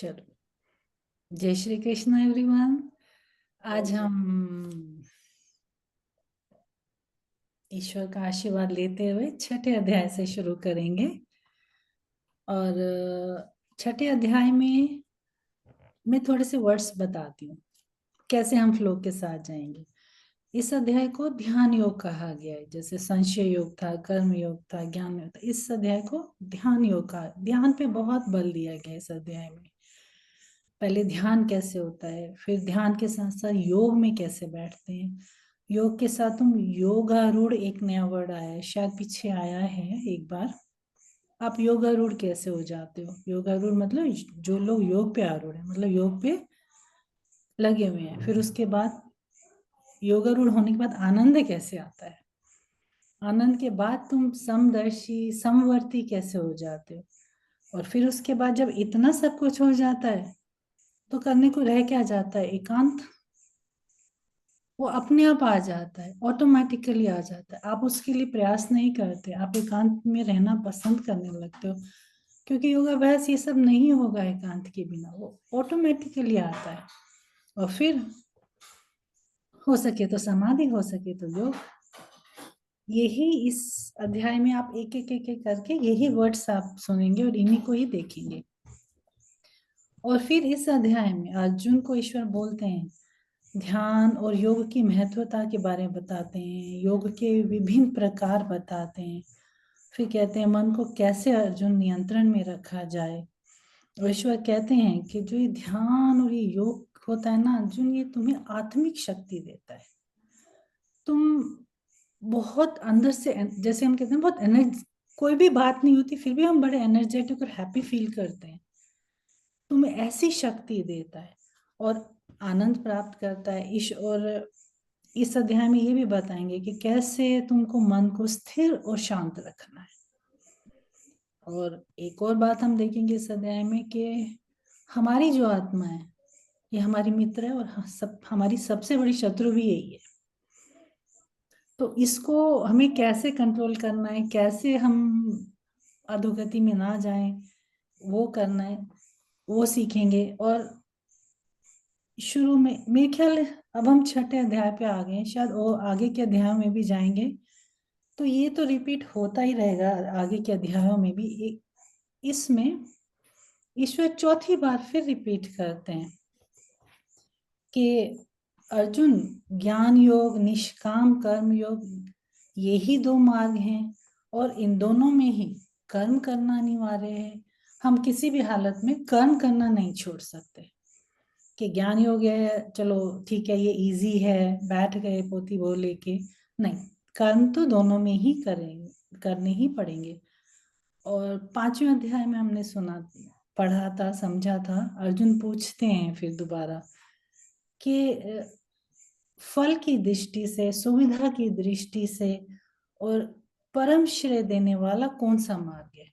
चलो, जय श्री कृष्ण एवरीवन। आज हम ईश्वर का आशीर्वाद लेते हुए छठे अध्याय से शुरू करेंगे। और छठे अध्याय में मैं थोड़े से वर्ड्स बताती हूँ, कैसे हम फ्लो के साथ जाएंगे। इस अध्याय को ध्यान योग कहा गया है। जैसे संशय योग था, कर्म योग था, ज्ञान योग था, इस अध्याय को ध्यान योग का, ध्यान पे बहुत बल दिया गया इस अध्याय में। पहले ध्यान कैसे होता है, फिर ध्यान के साथ साथ योग में कैसे बैठते हैं। योग के साथ तुम योगारूढ़, एक नया वर्ड आया है, शायद पीछे आया है एक बार। आप योगारूढ़ कैसे हो जाते हो? योगारूढ़ मतलब जो लोग योग पे आरूढ़ है, मतलब योग पे लगे हुए हैं। फिर उसके बाद योगारूढ़ होने के बाद आनंद कैसे आता है? आनंद के बाद तुम समदर्शी, समवर्ती कैसे हो जाते हो? और फिर उसके बाद जब इतना सब कुछ हो जाता है तो करने को रह क्या जाता है? एकांत। वो अपने आप आ जाता है, ऑटोमेटिकली आ जाता है। आप उसके लिए प्रयास नहीं करते, आप एकांत में रहना पसंद करने लगते हो, क्योंकि योगाभ्यास ये सब नहीं होगा एकांत के बिना, वो ऑटोमेटिकली आता है। और फिर हो सके तो समाधि, हो सके तो योग। यही इस अध्याय में आप एक एक एक एक करके यही वर्ड्स आप सुनेंगे और इन्हीं को ही देखेंगे। और फिर इस अध्याय में अर्जुन को ईश्वर बोलते हैं, ध्यान और योग की महत्वता के बारे में बताते हैं, योग के विभिन्न प्रकार बताते हैं। फिर कहते हैं मन को कैसे अर्जुन नियंत्रण में रखा जाए। और ईश्वर कहते हैं कि जो ये ध्यान और ये योग होता है ना अर्जुन, ये तुम्हें आत्मिक शक्ति देता है। तुम बहुत अंदर से, जैसे हम कहते हैं बहुत एनर्जी, कोई भी बात नहीं होती फिर भी हम बड़े एनर्जेटिक और हैप्पी फील करते हैं। तुम्हें ऐसी शक्ति देता है और आनंद प्राप्त करता है। और इस अध्याय में ये भी बताएंगे कि कैसे तुमको मन को स्थिर और शांत रखना है। और एक और बात हम देखेंगे इस अध्याय में कि हमारी जो आत्मा है ये हमारी मित्र है, और हमारी सबसे बड़ी शत्रु भी यही है। तो इसको हमें कैसे कंट्रोल करना है, कैसे हम अधोगति में ना जाएं, वो करना है, वो सीखेंगे। और शुरू में मेरे ख्याल अब हम छठे अध्याय पे आ गए, शायद और आगे के अध्याय में भी जाएंगे, तो ये तो रिपीट होता ही रहेगा आगे के अध्यायों में भी। इसमें ईश्वर चौथी बार फिर रिपीट करते हैं कि अर्जुन, ज्ञान योग, निष्काम कर्म योग, यही दो मार्ग हैं, और इन दोनों में ही कर्म करना अनिवार्य है। हम किसी भी हालत में कर्म करना नहीं छोड़ सकते। कि ज्ञान योग है, चलो ठीक है, ये इजी है, बैठ गए पोथी वो लेके, नहीं, कर्म तो दोनों में ही करेंगे, करने ही पड़ेंगे। और पांचवें अध्याय में हमने सुना, पढ़ा था, समझा था, अर्जुन पूछते हैं फिर दोबारा कि फल की दृष्टि से, सुविधा की दृष्टि से और परम श्रेय देने वाला कौन सा मार्ग है?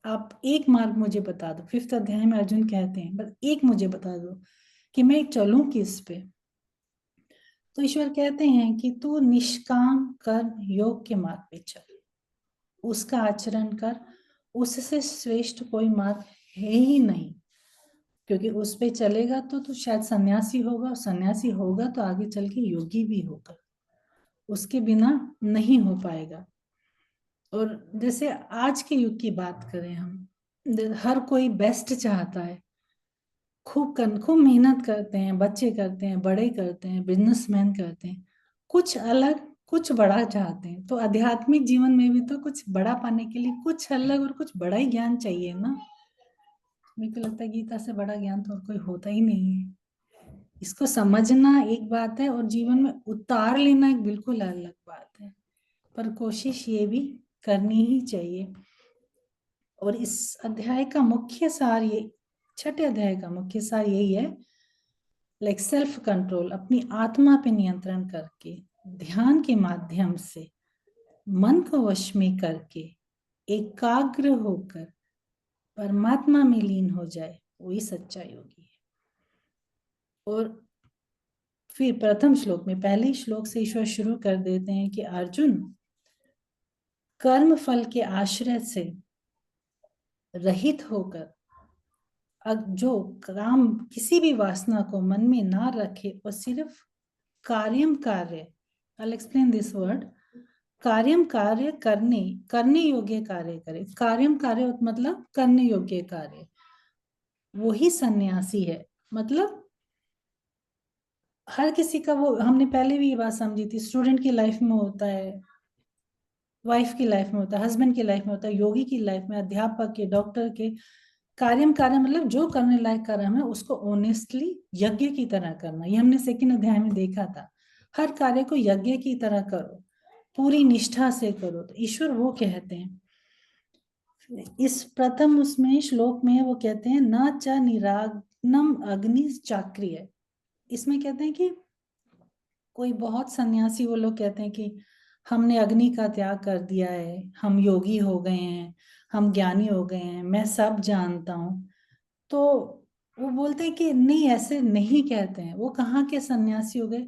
आप एक मार्ग मुझे बता दो। फिफ्थ अध्याय में अर्जुन कहते हैं बस एक मुझे बता दो कि मैं चलूं किस पे। तो ईश्वर कहते हैं कि तू निष्काम कर्म योग के मार्ग पे चल, उसका आचरण कर, उससे श्रेष्ठ कोई मार्ग है ही नहीं। क्योंकि उस पे चलेगा तो तू शायद सन्यासी होगा, और सन्यासी होगा तो आगे चल के योगी भी होगा, उसके बिना नहीं हो पाएगा। और जैसे आज के युग की बात करें हम, हर कोई बेस्ट चाहता है, खूब मेहनत करते हैं, बच्चे करते हैं, बड़े करते हैं, बिजनेसमैन करते हैं, कुछ अलग कुछ बड़ा चाहते हैं। तो आध्यात्मिक जीवन में भी तो कुछ बड़ा पाने के लिए कुछ अलग और कुछ बड़ा ही ज्ञान चाहिए ना। मेरे को लगता है गीता से बड़ा ज्ञान तो और कोई होता ही नहीं है। इसको समझना एक बात है और जीवन में उतार लेना एक बिल्कुल अलग बात है, पर कोशिश ये भी करनी ही चाहिए। और इस अध्याय का मुख्य सार ये, छठे अध्याय का मुख्य सार यही है, लाइक सेल्फ कंट्रोल, अपनी आत्मा पे नियंत्रण करके, ध्यान के माध्यम से मन को वश में करके एकाग्र होकर परमात्मा में लीन हो जाए, वही सच्चा योगी है। और फिर प्रथम श्लोक में, पहले श्लोक से ईश्वर शुरू कर देते हैं कि अर्जुन, कर्म फल के आश्रय से रहित होकर जो काम, किसी भी वासना को मन में ना रखे और सिर्फ कार्यम कार्य, आई एक्सप्लेन दिस वर्ड, कार्यम कार्य करने, करने योग्य कार्य करे। कार्यम कार्य मतलब करने योग्य कार्य, वही सन्यासी है। मतलब हर किसी का, वो हमने पहले भी ये बात समझी थी, स्टूडेंट की लाइफ में होता है, वाइफ की लाइफ में होता है, हस्बैंड की लाइफ में होता है, योगी की लाइफ में, अध्यापक के, डॉक्टर के। कार्यम कार्य मतलब जो करने लायक कर्म है उसको ऑनेस्टली यज्ञ की तरह करना। ये हमने सेकंड अध्याय में देखा था। हर कार्य को यज्ञ की तरह करो, पूरी निष्ठा से करो, तो ईश्वर वो कहते हैं। इस प्रथम उसमें श्लोक में वो कहते हैं न च निराग्नम अग्नि चाक्रिय। इसमें कहते हैं कि कोई बहुत सन्यासी, वो लोग कहते हैं कि हमने अग्नि का त्याग कर दिया है, हम योगी हो गए हैं, हम ज्ञानी हो गए हैं, मैं सब जानता हूँ। तो वो बोलते हैं कि नहीं, ऐसे नहीं कहते हैं। वो कहाँ के सन्यासी हो गए?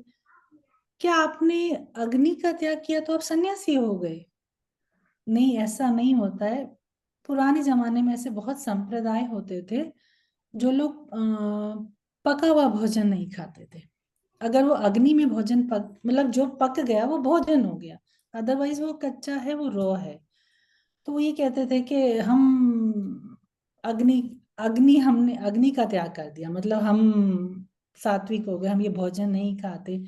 क्या आपने अग्नि का त्याग किया तो आप सन्यासी हो गए? नहीं, ऐसा नहीं होता है। पुराने जमाने में ऐसे बहुत संप्रदाय होते थे, जो लोग पका हुआ भोजन नहीं खाते थे। अगर वो अग्नि में भोजन पक, मतलब जो पक गया वो भोजन हो गया, अदरवाइज वो कच्चा है, वो रॉ है। तो वो ये कहते थे कि हम अग्नि, अग्नि, हमने अग्नि का त्याग कर दिया, मतलब हम सात्विक हो गए, हम ये भोजन नहीं खाते।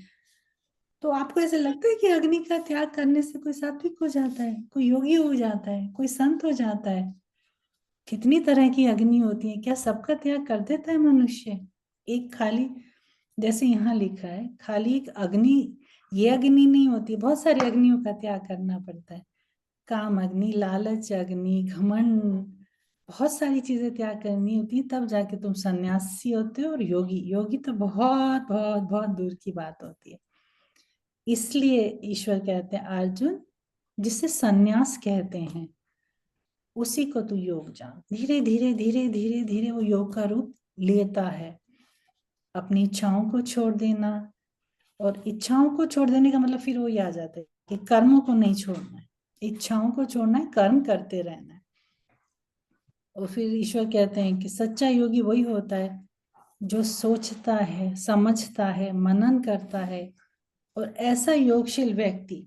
तो आपको ऐसे लगता है कि अग्नि का त्याग करने से कोई सात्विक हो जाता है, कोई योगी हो जाता है, कोई संत हो जाता है? कितनी तरह की अग्नि होती है, क्या सबका त्याग कर देता है मनुष्य? एक खाली, जैसे यहाँ लिखा है, खाली एक अग्नि, ये अग्नि नहीं होती, बहुत सारी अग्नियों का त्याग करना पड़ता है। काम अग्नि, लालच अग्नि, घमंड, बहुत सारी चीजें त्याग करनी होती है, तब जाके तुम सन्यासी होते हो। और योगी, योगी तो बहुत बहुत बहुत दूर की बात होती है। इसलिए ईश्वर कहते हैं अर्जुन, जिसे सन्यास कहते हैं उसी को तू योग जान। धीरे धीरे धीरे धीरे धीरे वो योग का रूप लेता है। अपनी इच्छाओं को छोड़ देना, और इच्छाओं को छोड़ देने का मतलब फिर वो ही आ जाता है कि कर्मों को नहीं छोड़ना है, इच्छाओं को छोड़ना है, कर्म करते रहना है। और फिर ईश्वर कहते हैं कि सच्चा योगी वही होता है जो सोचता है, समझता है, मनन करता है। और ऐसा योगशील व्यक्ति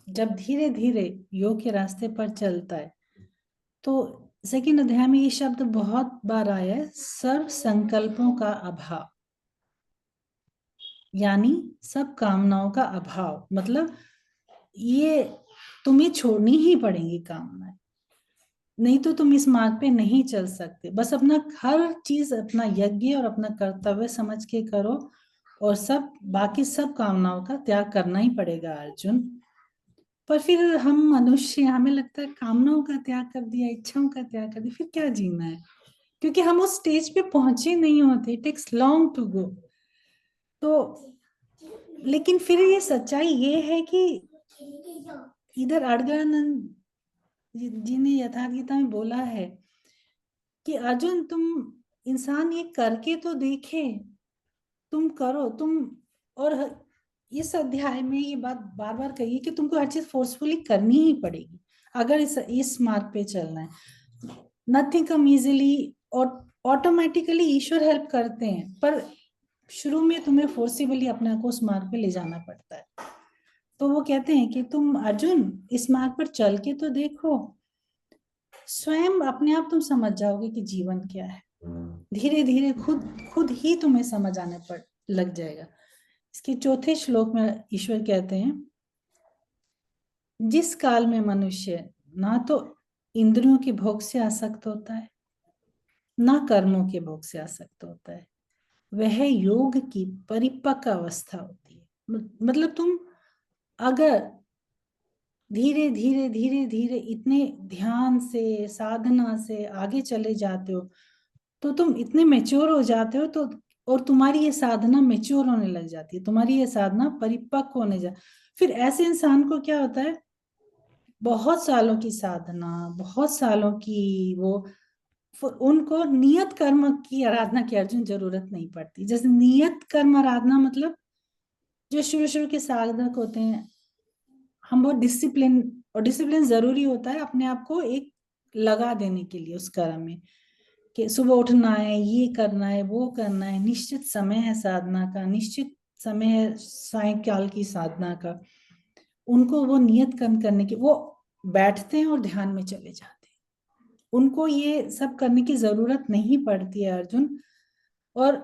जब धीरे धीरे योग के रास्ते पर चलता है, तो सेकंड अध्याय में ये शब्द बहुत बार आया है, सर्व संकल्पों का अभाव, यानी सब कामनाओं का अभाव। मतलब ये तुम्हें छोड़नी ही पड़ेंगी कामनाएं, नहीं तो तुम इस मार्ग पे नहीं चल सकते। बस अपना हर चीज अपना यज्ञ और अपना कर्तव्य समझ के करो, और सब बाकी सब कामनाओं का त्याग करना ही पड़ेगा अर्जुन। पर फिर हम मनुष्य, हमें लगता है कामनाओं का त्याग कर दिया, इच्छाओं का त्याग कर दिया, फिर क्या जीना है? क्योंकि हम उस स्टेज पे पहुंचे नहीं होते, it takes long to go. तो लेकिन फिर ये सच्चाई ये है कि इधर अड़गानंद जी ने यथार्थ गीता में बोला है कि अर्जुन, तुम इंसान ये करके तो देखे, तुम करो तुम। और इस अध्याय में ये बात बार बार कही कि तुमको हर चीज फोर्सफुली करनी ही पड़ेगी अगर इस मार्ग पे चलना है। नथिंग कम इजीली, और ऑटोमेटिकली ईश्वर हेल्प करते हैं, पर शुरू में तुम्हें फोर्सिबली अपने आप को उस मार्ग पे ले जाना पड़ता है। तो वो कहते हैं कि तुम अर्जुन इस मार्ग पर चल के तो देखो, स्वयं अपने आप तुम समझ जाओगे कि जीवन क्या है। धीरे धीरे खुद खुद ही तुम्हें समझ आने पर लग जाएगा। इसके चौथे श्लोक में ईश्वर कहते हैं, जिस काल में मनुष्य ना तो इंद्रियों के भोग से आसक्त होता है, ना कर्मों के भोग से आसक्त होता है, वह योग की परिपक्व अवस्था होती है। मतलब तुम अगर धीरे धीरे धीरे धीरे इतने ध्यान से, साधना से आगे चले जाते हो, तो तुम इतने मेच्योर हो जाते हो। तो और तुम्हारी ये साधना मेच्योर होने लग जाती है, तुम्हारी ये साधना परिपक्व होने जा, फिर ऐसे इंसान को क्या होता है, बहुत सालों की साधना, बहुत सालों की वो, उनको नियत कर्म की आराधना की अर्जुन जरूरत नहीं पड़ती। जैसे नियत कर्म आराधना मतलब जो शुरू शुरू के साधक होते हैं, हम बहुत डिसिप्लिन, और डिसिप्लिन जरूरी होता है अपने आप को एक लगा देने के लिए उस कर्म में। कि सुबह उठना है, ये करना है, वो करना है, निश्चित समय है साधना का, निश्चित समय है सायंकाल की साधना का, उनको वो नियत कर्म करने की, वो बैठते हैं और ध्यान में चले जाते हैं। उनको ये सब करने की जरूरत नहीं पड़ती है अर्जुन। और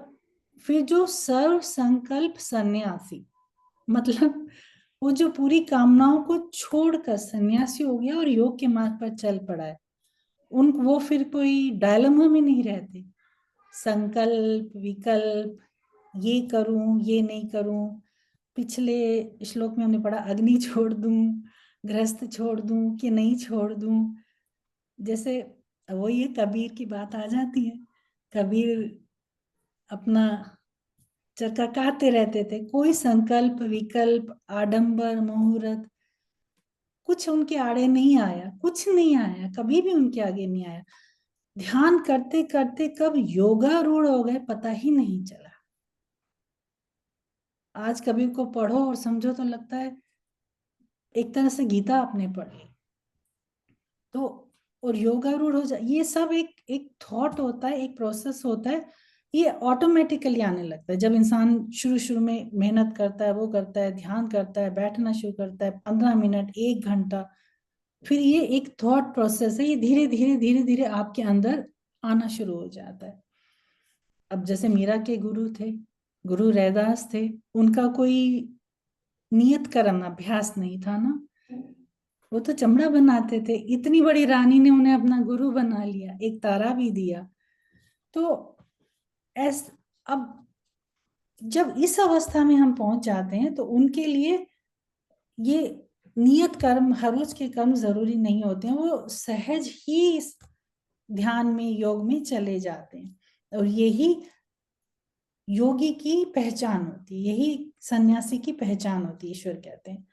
फिर जो सर्व संकल्प सन्यासी, मतलब वो जो पूरी कामनाओं को छोड़कर सन्यासी हो गया और योग के मार्ग पर चल पड़ा है, उन वो फिर कोई डायलमा में नहीं रहते। संकल्प विकल्प, ये करूं ये नहीं करूं, पिछले श्लोक में हमने पढ़ा अग्नि छोड़ दूं, गृहस्थ छोड़ दूं कि नहीं छोड़ दूं। जैसे वो ये कबीर की बात आ जाती है। कबीर अपना चरखा काटते रहते थे, कोई संकल्प विकल्प आडंबर मुहूर्त कुछ उनके आड़े नहीं आया, कुछ नहीं आया, कभी भी उनके आगे नहीं आया। ध्यान करते करते कब योगारूढ़ हो गए पता ही नहीं चला। आज कबीर को पढ़ो और समझो तो लगता है एक तरह से गीता आपने पढ़ ली। तो और योगारूढ़ हो जाए, ये सब एक एक थॉट होता है, एक प्रोसेस होता है, ये ऑटोमेटिकली आने लगता है जब इंसान शुरू शुरू में मेहनत करता है, वो करता है, ध्यान करता है, बैठना शुरू करता है, 15 मिनट 1 घंटा, फिर ये एक थॉट प्रोसेस है, ये धीरे धीरे धीरे धीरे आपके अंदर आना शुरू हो जाता है। अब जैसे मीरा के गुरु थे, गुरु रैदास थे, उनका कोई नियत कर्म अभ्यास नहीं था ना, वो तो चमड़ा बनाते थे, इतनी बड़ी रानी ने उन्हें अपना गुरु बना लिया, एक तारा भी दिया। तो ऐस अब जब इस अवस्था में हम पहुंच जाते हैं तो उनके लिए ये नियत कर्म हर रोज के कर्म जरूरी नहीं होते हैं, वो सहज ही इस ध्यान में योग में चले जाते हैं। और यही योगी की पहचान होती है, यही सन्यासी की पहचान होती है, ईश्वर कहते हैं।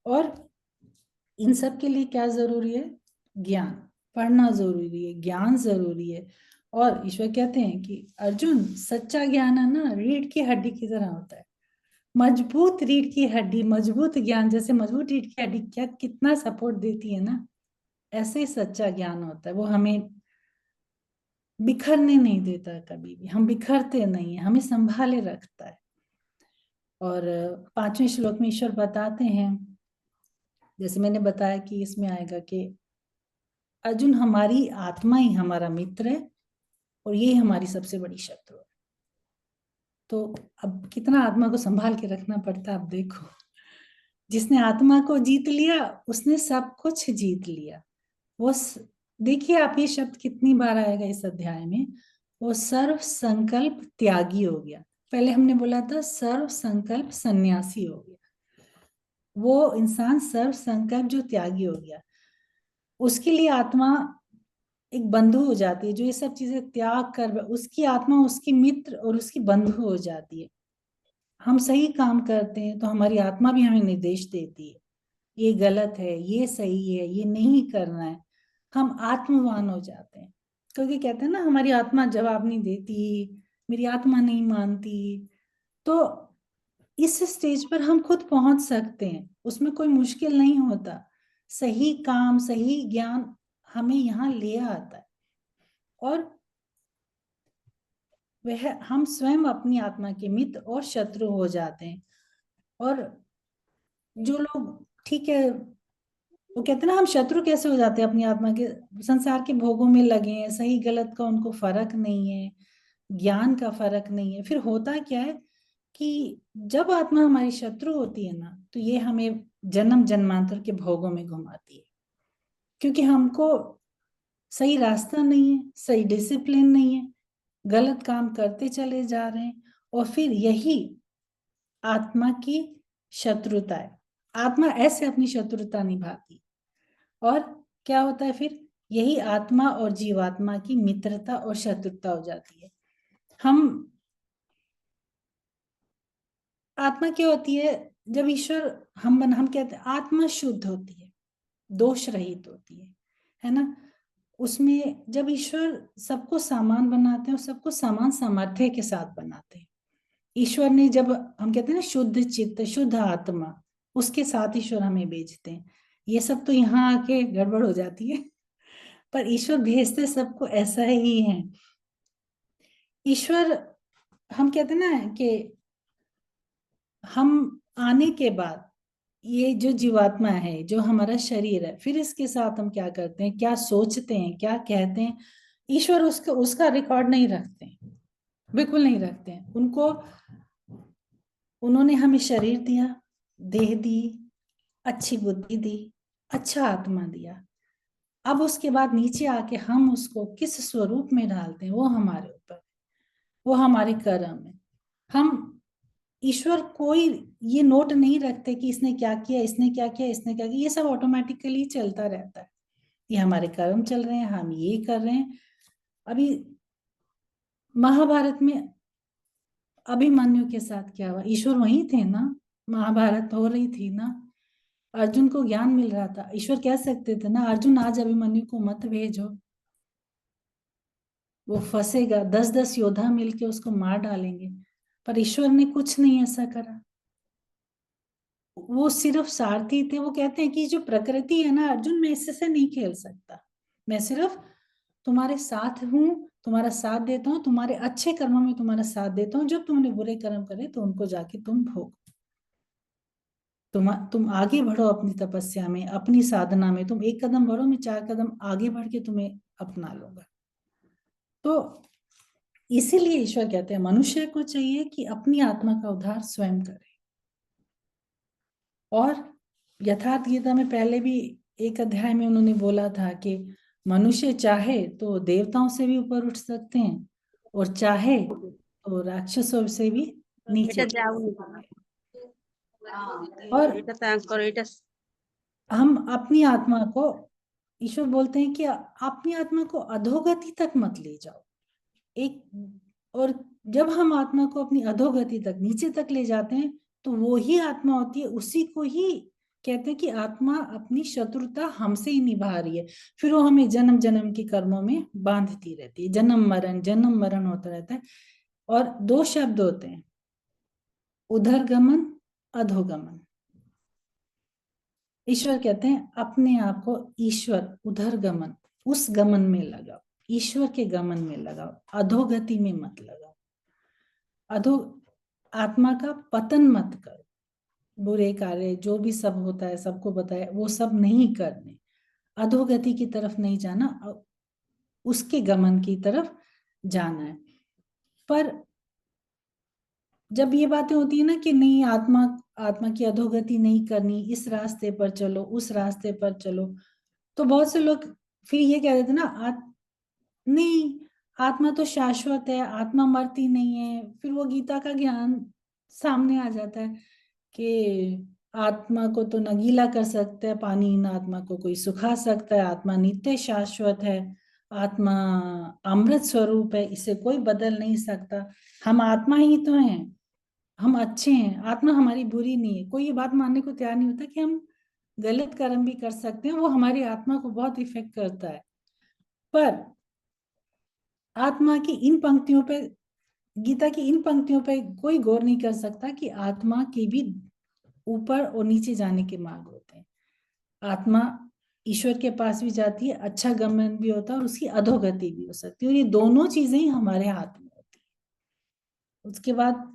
और इन सब के लिए क्या जरूरी है? ज्ञान, पढ़ना जरूरी है, ज्ञान जरूरी है। और ईश्वर कहते हैं कि अर्जुन सच्चा ज्ञान है ना, रीढ़ की हड्डी की तरह होता है, मजबूत रीढ़ की हड्डी, मजबूत ज्ञान जैसे मजबूत रीढ़ की हड्डी क्या कितना सपोर्ट देती है ना, ऐसे ही सच्चा ज्ञान होता है। वो हमें बिखरने नहीं देता, कभी भी हम बिखरते नहीं है, हमें संभाले रखता है। और 5वें श्लोक में ईश्वर बताते हैं, जैसे मैंने बताया कि इसमें आएगा कि अर्जुन हमारी आत्मा ही हमारा मित्र है और ये हमारी सबसे बड़ी शत्रु है। तो अब कितना आत्मा को संभाल के रखना पड़ता है, आप देखो। जिसने आत्मा को जीत लिया उसने सब कुछ जीत लिया। वो देखिए आप, ये शब्द कितनी बार आएगा इस अध्याय में, वो सर्व संकल्प त्यागी हो गया। पहले हमने बोला था सर्व संकल्प सन्यासी हो गया, वो इंसान सर्व संकल्प जो त्यागी हो गया, उसके लिए आत्मा एक बंधु हो जाती है। जो ये सब चीजें त्याग कर, उसकी आत्मा उसकी मित्र और उसकी बंधु हो जाती है। हम सही काम करते हैं तो हमारी आत्मा भी हमें निर्देश देती है, ये गलत है, ये सही है, ये नहीं करना है। हम आत्मवान हो जाते हैं, क्योंकि कहते हैं ना हमारी आत्मा जवाब नहीं देती, मेरी आत्मा नहीं मानती। तो इस स्टेज पर हम खुद पहुंच सकते हैं, उसमें कोई मुश्किल नहीं होता। सही काम सही ज्ञान हमें यहाँ ले आता है और वह हम स्वयं अपनी आत्मा के मित्र और शत्रु हो जाते हैं। और जो लोग, ठीक है, वो कहते हैं ना हम शत्रु कैसे हो जाते हैं अपनी आत्मा के, संसार के भोगों में लगे हैं, सही गलत का उनको फर्क नहीं है, ज्ञान का फर्क नहीं है। फिर होता क्या है कि जब आत्मा हमारी शत्रु होती है ना, तो ये हमें जन्म जन्मांतर के भोगों में घुमाती है, क्योंकि हमको सही रास्ता नहीं है, सही डिसिप्लिन नहीं है, गलत काम करते चले जा रहे हैं। और फिर यही आत्मा की शत्रुता है, आत्मा ऐसे अपनी शत्रुता निभाती। और क्या होता है फिर? यही आत्मा और जीवात्मा की मित्रता और शत्रुता हो जाती है। हम आत्मा क्या होती है? जब ईश्वर हम कहते हैं आत्मा शुद्ध होती है, दोष रहित होती है ना। उसमें जब ईश्वर सबको समान बनाते हैं और सबको समान सामर्थ्य के साथ बनाते हैं, ईश्वर ने जब हम कहते हैं ना शुद्ध चित्त शुद्ध आत्मा, उसके साथ ईश्वर हमें भेजते हैं। ये सब तो यहाँ आके गड़बड़ हो जाती है, पर ईश्वर भेजते सबको ऐसा ही है। ईश्वर, हम कहते हैं ना कि हम आने के बाद ये जो जीवात्मा है, जो हमारा शरीर है, फिर इसके साथ हम क्या करते हैं, क्या सोचते हैं, क्या कहते हैं, ईश्वर उसका उसका रिकॉर्ड नहीं रखते हैं, बिल्कुल नहीं रखते हैं। उन्होंने हमें शरीर दिया, देह दी, अच्छी बुद्धि दी, अच्छा आत्मा दिया। अब उसके बाद नीचे आके हम उसको किस स्वरूप में डालते हैं वो हमारे ऊपर, वो हमारे कर्म है। हम ईश्वर कोई ये नोट नहीं रखते कि इसने क्या किया, इसने क्या किया, इसने क्या किया, ये सब ऑटोमेटिकली चलता रहता है। ये हमारे कर्म चल रहे हैं, हम ये कर रहे हैं। अभी महाभारत में अभिमन्यु के साथ क्या हुआ, ईश्वर वहीं थे ना, महाभारत हो रही थी ना, अर्जुन को ज्ञान मिल रहा था। ईश्वर कह सकते थे ना, अर्जुन आज अभिमन्यु को मत भेजो, वो फंसेगा, 10-10 योद्धा मिलके उसको मार डालेंगे। पर ईश्वर ने कुछ नहीं ऐसा करा, वो सिर्फ सारथी थे। वो कहते हैं कि जो प्रकृति है ना अर्जुन, मैं इससे नहीं खेल सकता, मैं सिर्फ तुम्हारे साथ हूँ, तुम्हारा साथ देता हूँ, तुम्हारे अच्छे कर्मों में तुम्हारा साथ देता हूँ, जब तुमने बुरे कर्म करे तो उनको जाके तुम भोग। तुम आगे बढ़ो अपनी तपस्या में, अपनी साधना में, तुम एक कदम बढ़ो, मैं 4 कदम आगे बढ़ के तुम्हें अपना लूंगा। तो इसीलिए ईश्वर कहते हैं मनुष्य को चाहिए कि अपनी आत्मा का उद्धार स्वयं करे। और यथार्थ गीता में पहले भी एक अध्याय में उन्होंने बोला था कि मनुष्य चाहे तो देवताओं से भी ऊपर उठ सकते हैं, और चाहे तो राक्षसों से भी नीचे। और हम अपनी आत्मा को, ईश्वर बोलते हैं कि अपनी आत्मा को अधोगति तक मत ले जाओ। और जब हम आत्मा को अपनी अधोगति तक, नीचे तक ले जाते हैं, तो वो ही आत्मा होती है, उसी को ही कहते हैं कि आत्मा अपनी शत्रुता हमसे ही निभा रही है। फिर वो हमें जन्म जन्म के कर्मों में बांधती रहती है, जन्म मरण होता रहता है। और 2 शब्द होते हैं, उधर्गमन, अधोगमन। ईश्वर कहते हैं अपने आप को ईश्वर उधर्गमन, उस गमन में लगाओ, ईश्वर के गमन में लगाओ, अधोगति में मत लगाओ। अधो आत्मा का पतन मत करो, बुरे कार्य जो भी सब होता है, सबको बताया, वो सब नहीं करने, अधोगति की तरफ नहीं जाना, उसके गमन की तरफ जाना है। पर जब ये बातें होती है ना कि नहीं, आत्मा आत्मा की अधोगति नहीं करनी, इस रास्ते पर चलो, उस रास्ते पर चलो, तो बहुत से लोग फिर ये कह देते ना, नहीं, आत्मा तो शाश्वत है, आत्मा मरती नहीं है। फिर वो गीता का ज्ञान सामने आ जाता है कि आत्मा को तो न गीला कर सकता है पानी, न आत्मा को कोई सुखा सकता है, आत्मा नित्य शाश्वत है, आत्मा अमृत स्वरूप है, इसे कोई बदल नहीं सकता। हम आत्मा ही तो हैं, हम अच्छे हैं, आत्मा हमारी बुरी नहीं है। कोई ये बात मानने को तैयार नहीं होता कि हम गलत कर्म भी कर सकते हैं, वो हमारी आत्मा को बहुत इफेक्ट करता है। पर आत्मा की इन पंक्तियों पे, गीता की इन पंक्तियों पे कोई गौर नहीं कर सकता कि आत्मा के भी ऊपर और नीचे जाने के मार्ग होते हैं। आत्मा ईश्वर के पास भी जाती है, अच्छा गमन भी होता है, और उसकी अधोगति भी हो सकती है, और ये दोनों चीजें ही हमारे हाथ में होती है। उसके बाद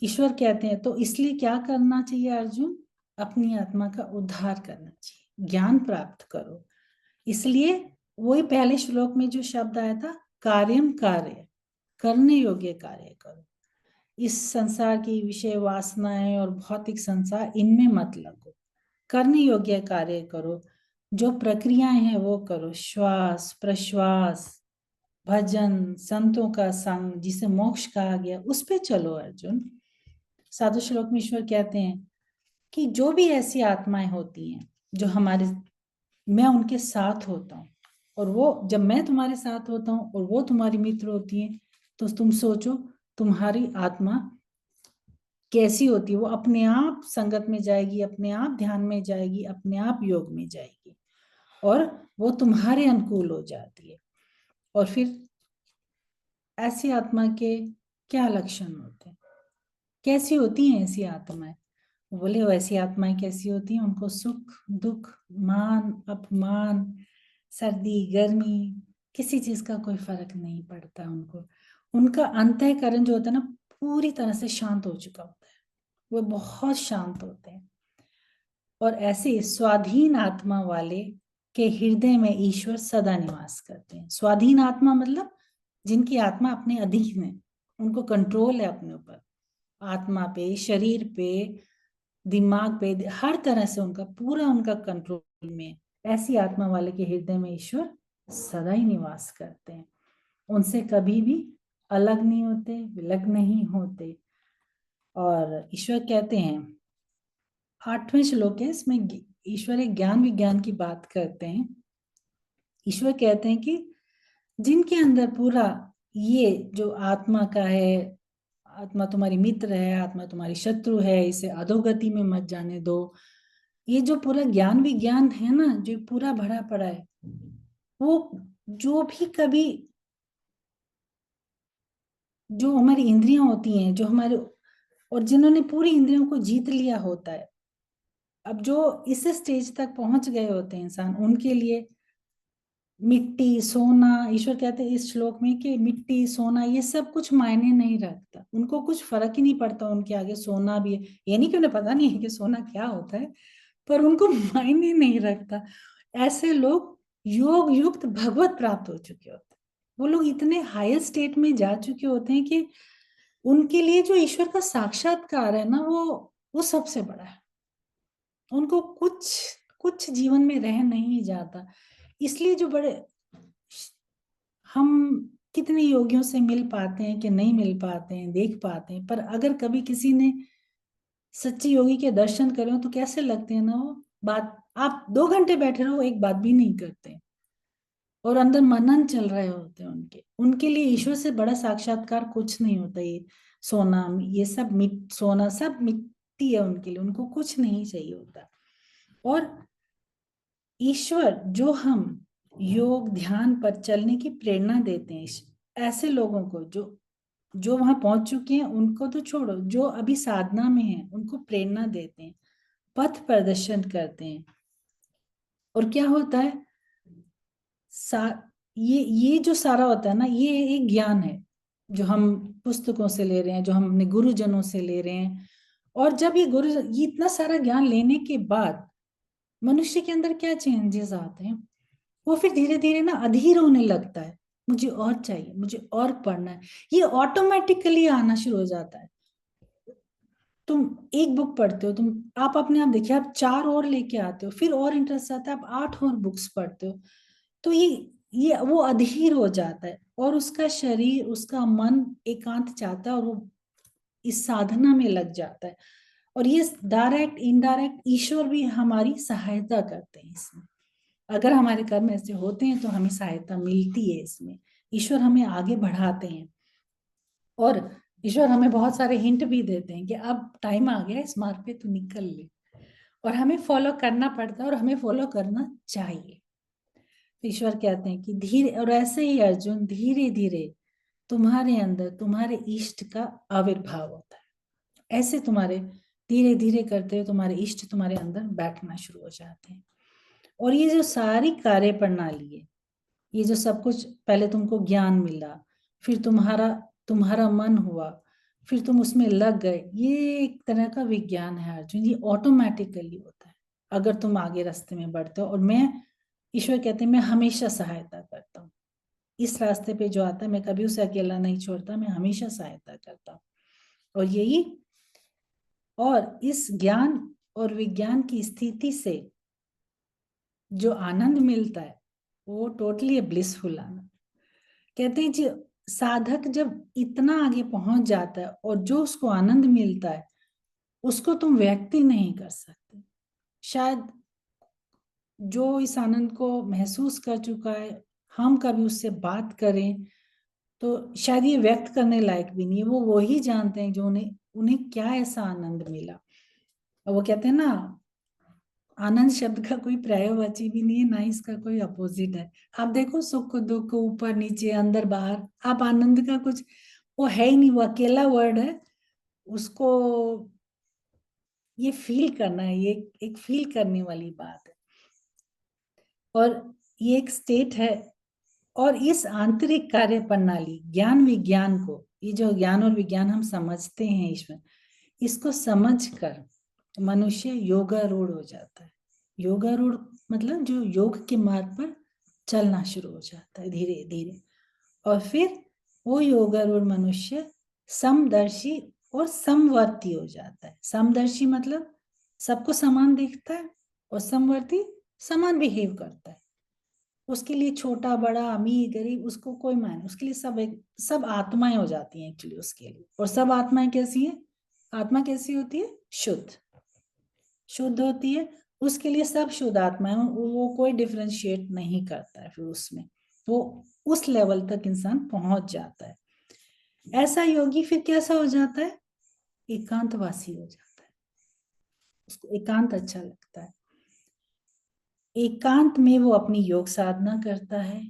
ईश्वर कहते हैं, तो इसलिए क्या करना चाहिए अर्जुन, अपनी आत्मा का उद्धार करना चाहिए, ज्ञान प्राप्त करो। इसलिए वही पहले श्लोक में जो शब्द आया था, कार्यम कार्य, करने योग्य कार्य करो। इस संसार की विषय वासनाएं और भौतिक संसार, इनमें मत लगो, करने योग्य कार्य करो, जो प्रक्रियाएं हैं वो करो, श्वास प्रश्वास, भजन, संतों का संग, जिसे मोक्ष कहा गया, उस पे चलो अर्जुन। साधु श्लोक में ईश्वर कहते हैं कि जो भी ऐसी आत्माएं होती हैं जो हमारे, मैं उनके साथ होता हूँ, और वो जब मैं तुम्हारे साथ होता हूँ और वो तुम्हारी मित्र होती है, तो तुम सोचो तुम्हारी आत्मा कैसी होती है। वो अपने आप संगत में जाएगी, अपने आप ध्यान में जाएगी, अपने आप योग में जाएगी, और वो तुम्हारे अनुकूल हो जाती है। और फिर ऐसी आत्मा के क्या लक्षण होते हैं, कैसी होती हैं ऐसी आत्माएं? बोले वैसी आत्माएं कैसी होती हैं, उनको सुख दुख, मान अपमान, सर्दी गर्मी, किसी चीज का कोई फर्क नहीं पड़ता उनको। उनका अंतःकरण जो होता है ना, पूरी तरह से शांत हो चुका होता है, वो बहुत शांत होते हैं। और ऐसे स्वाधीन आत्मा वाले के हृदय में ईश्वर सदा निवास करते हैं। स्वाधीन आत्मा मतलब जिनकी आत्मा अपने अधीन है, उनको कंट्रोल है अपने ऊपर, आत्मा पे, शरीर पे, दिमाग पे, हर तरह से उनका पूरा उनका कंट्रोल में है। ऐसी आत्मा वाले के हृदय में ईश्वर सदा ही निवास करते हैं, उनसे कभी भी अलग नहीं होते, विलग नहीं होते। और ईश्वर कहते हैं, 8वें श्लोक है इसमें, ईश्वर एक ज्ञान विज्ञान की बात करते हैं। ईश्वर कहते हैं कि जिनके अंदर पूरा ये जो आत्मा का है, आत्मा तुम्हारी मित्र है, आत्मा तुम्हारी शत्रु है, इसे अधोगति में मत जाने दो, ये जो पूरा ज्ञान विज्ञान है ना, जो पूरा भरा पड़ा है, वो जो भी कभी, जो हमारी इंद्रियां होती हैं, जो हमारे, और जिन्होंने पूरी इंद्रियों को जीत लिया होता है, अब जो इस स्टेज तक पहुंच गए होते हैं इंसान, उनके लिए मिट्टी सोना, ईश्वर कहते हैं इस श्लोक में कि मिट्टी सोना ये सब कुछ मायने नहीं रखता, उनको कुछ फर्क ही नहीं पड़ता उनके आगे। सोना भी है, ये नहीं कि उन्हें पता नहीं है कि सोना क्या होता है, पर उनको मायने नहीं रखता। ऐसे लोग योग युक्त भगवत प्राप्त हो चुके होते हैं, वो लोग इतने हायर स्टेट में जा चुके होते हैं कि उनके लिए जो ईश्वर का साक्षात्कार है ना, वो सबसे बड़ा है। उनको कुछ कुछ जीवन में रह नहीं जाता। इसलिए जो बड़े, हम कितने योगियों से मिल पाते हैं कि नहीं मिल पाते हैं, देख पाते हैं, पर अगर कभी किसी ने सच्ची योगी के दर्शन करे हो तो कैसे लगते हैं ना वो बात। आप 2 घंटे बैठे रहो, एक बात भी नहीं करते, और अंदर मनन चल रहे होते हैं उनके उनके लिए ईश्वर से बड़ा साक्षात्कार कुछ नहीं होता। ये सोना, ये सब सोना सब मिट्टी है उनके लिए, उनको कुछ नहीं चाहिए होता। और ईश्वर जो हम योग ध्यान पर चलने की प्रेरणा देते हैं, ऐसे लोगों को जो जो वहां पहुंच चुके हैं, उनको तो छोड़ो, जो अभी साधना में हैं उनको प्रेरणा देते हैं, पथ प्रदर्शन करते हैं। और क्या होता है, सा ये जो सारा होता है ना, ये एक ज्ञान है जो हम पुस्तकों से ले रहे हैं, जो हम अपने गुरुजनों से ले रहे हैं। और जब ये इतना सारा ज्ञान लेने के बाद मनुष्य के अंदर क्या चेंजेस आते हैं, वो फिर धीरे धीरे ना अधीर होने लगता है, मुझे और चाहिए, मुझे और पढ़ना है, ये ऑटोमेटिकली आना शुरू हो जाता है। तुम एक बुक पढ़ते हो, आप अपने आप देखिए, आप 4 और लेके आते हो, फिर और इंटरेस्ट आता है, आप 8 और बुक्स पढ़ते हो। तो ये वो अधीर हो जाता है, और उसका शरीर, उसका मन एकांत चाहता है, और वो इस साधना में लग जाता है। और ये डायरेक्ट इनडायरेक्ट ईश्वर भी हमारी सहायता करते हैं इसमें। अगर हमारे कर्म ऐसे होते हैं तो हमें सहायता मिलती है इसमें, ईश्वर हमें आगे बढ़ाते हैं। और ईश्वर हमें बहुत सारे हिंट भी देते हैं कि अब टाइम आ गया, इस मार्ग पे तू निकल ले। और हमें फॉलो करना पड़ता है, और हमें फॉलो करना चाहिए। ईश्वर कहते हैं कि धीरे, और ऐसे ही अर्जुन, धीरे धीरे तुम्हारे अंदर तुम्हारे इष्ट का आविर्भाव होता है। ऐसे तुम्हारे धीरे धीरे करते हुए तुम्हारे इष्ट तुम्हारे अंदर बैठना शुरू हो जाते हैं। और ये जो सारी कार्य प्रणाली है, ये जो सब कुछ, पहले तुमको ज्ञान मिला, फिर तुम्हारा तुम्हारा मन हुआ, फिर तुम उसमें लग गए, ये एक तरह का विज्ञान है अर्जुन, ये ऑटोमेटिकली होता है अगर तुम आगे रास्ते में बढ़ते हो। और मैं, ईश्वर कहते हैं, मैं हमेशा सहायता करता हूँ, इस रास्ते पे जो आता है मैं कभी उसे अकेला नहीं छोड़ता, मैं हमेशा सहायता करता हूँ। और यही, और इस ज्ञान और विज्ञान की स्थिति से जो आनंद मिलता है, वो टोटली ब्लिसफुल आनंद। कहते हैं जी, साधक जब इतना आगे पहुंच जाता है और जो उसको आनंद मिलता है, उसको तुम व्यक्त ही नहीं कर सकते। शायद जो इस आनंद को महसूस कर चुका है, हम कभी उससे बात करें तो शायद ये व्यक्त करने लायक भी नहीं है। वो ही जानते हैं जो उन्हें उन्हें क्या ऐसा आनंद मिला। और वो कहते हैं ना, आनंद शब्द का कोई पर्यायवाची भी नहीं है, ना इसका कोई अपोजिट है। आप देखो, सुख दुख, ऊपर नीचे, अंदर बाहर, आप आनंद का कुछ वो है ही नहीं, वो अकेला वर्ड है। उसको ये फील करना है, ये एक फील करने वाली बात है। और ये एक स्टेट है और इस आंतरिक कार्य प्रणाली ज्ञान विज्ञान को, ये जो ज्ञान और विज्ञान हम समझते हैं ईश्वर, इसको समझकर मनुष्य योगारूढ़ हो जाता है। योगारूढ़ मतलब जो योग के मार्ग पर चलना शुरू हो जाता है धीरे धीरे। और फिर वो योगारूढ़ मनुष्य समदर्शी और समवर्ती हो जाता है। समदर्शी मतलब सबको समान दिखता है, और समवर्ती समान बिहेव करता है। उसके लिए छोटा बड़ा अमीर गरीब उसको कोई मायने, उसके लिए सब आत्माएं हो जाती हैं एक्चुअली उसके लिए। और सब आत्माएं कैसी है? आत्मा कैसी होती है? शुद्ध, शुद्ध होती है। उसके लिए सब शुद्ध आत्माएं, वो कोई डिफरेंशिएट नहीं करता है फिर उसमें। वो उस लेवल तक इंसान पहुंच जाता है। ऐसा योगी फिर कैसा हो जाता है? एकांतवासी हो जाता है। उसको एकांत अच्छा लगता है। एकांत में वो अपनी योग साधना करता है।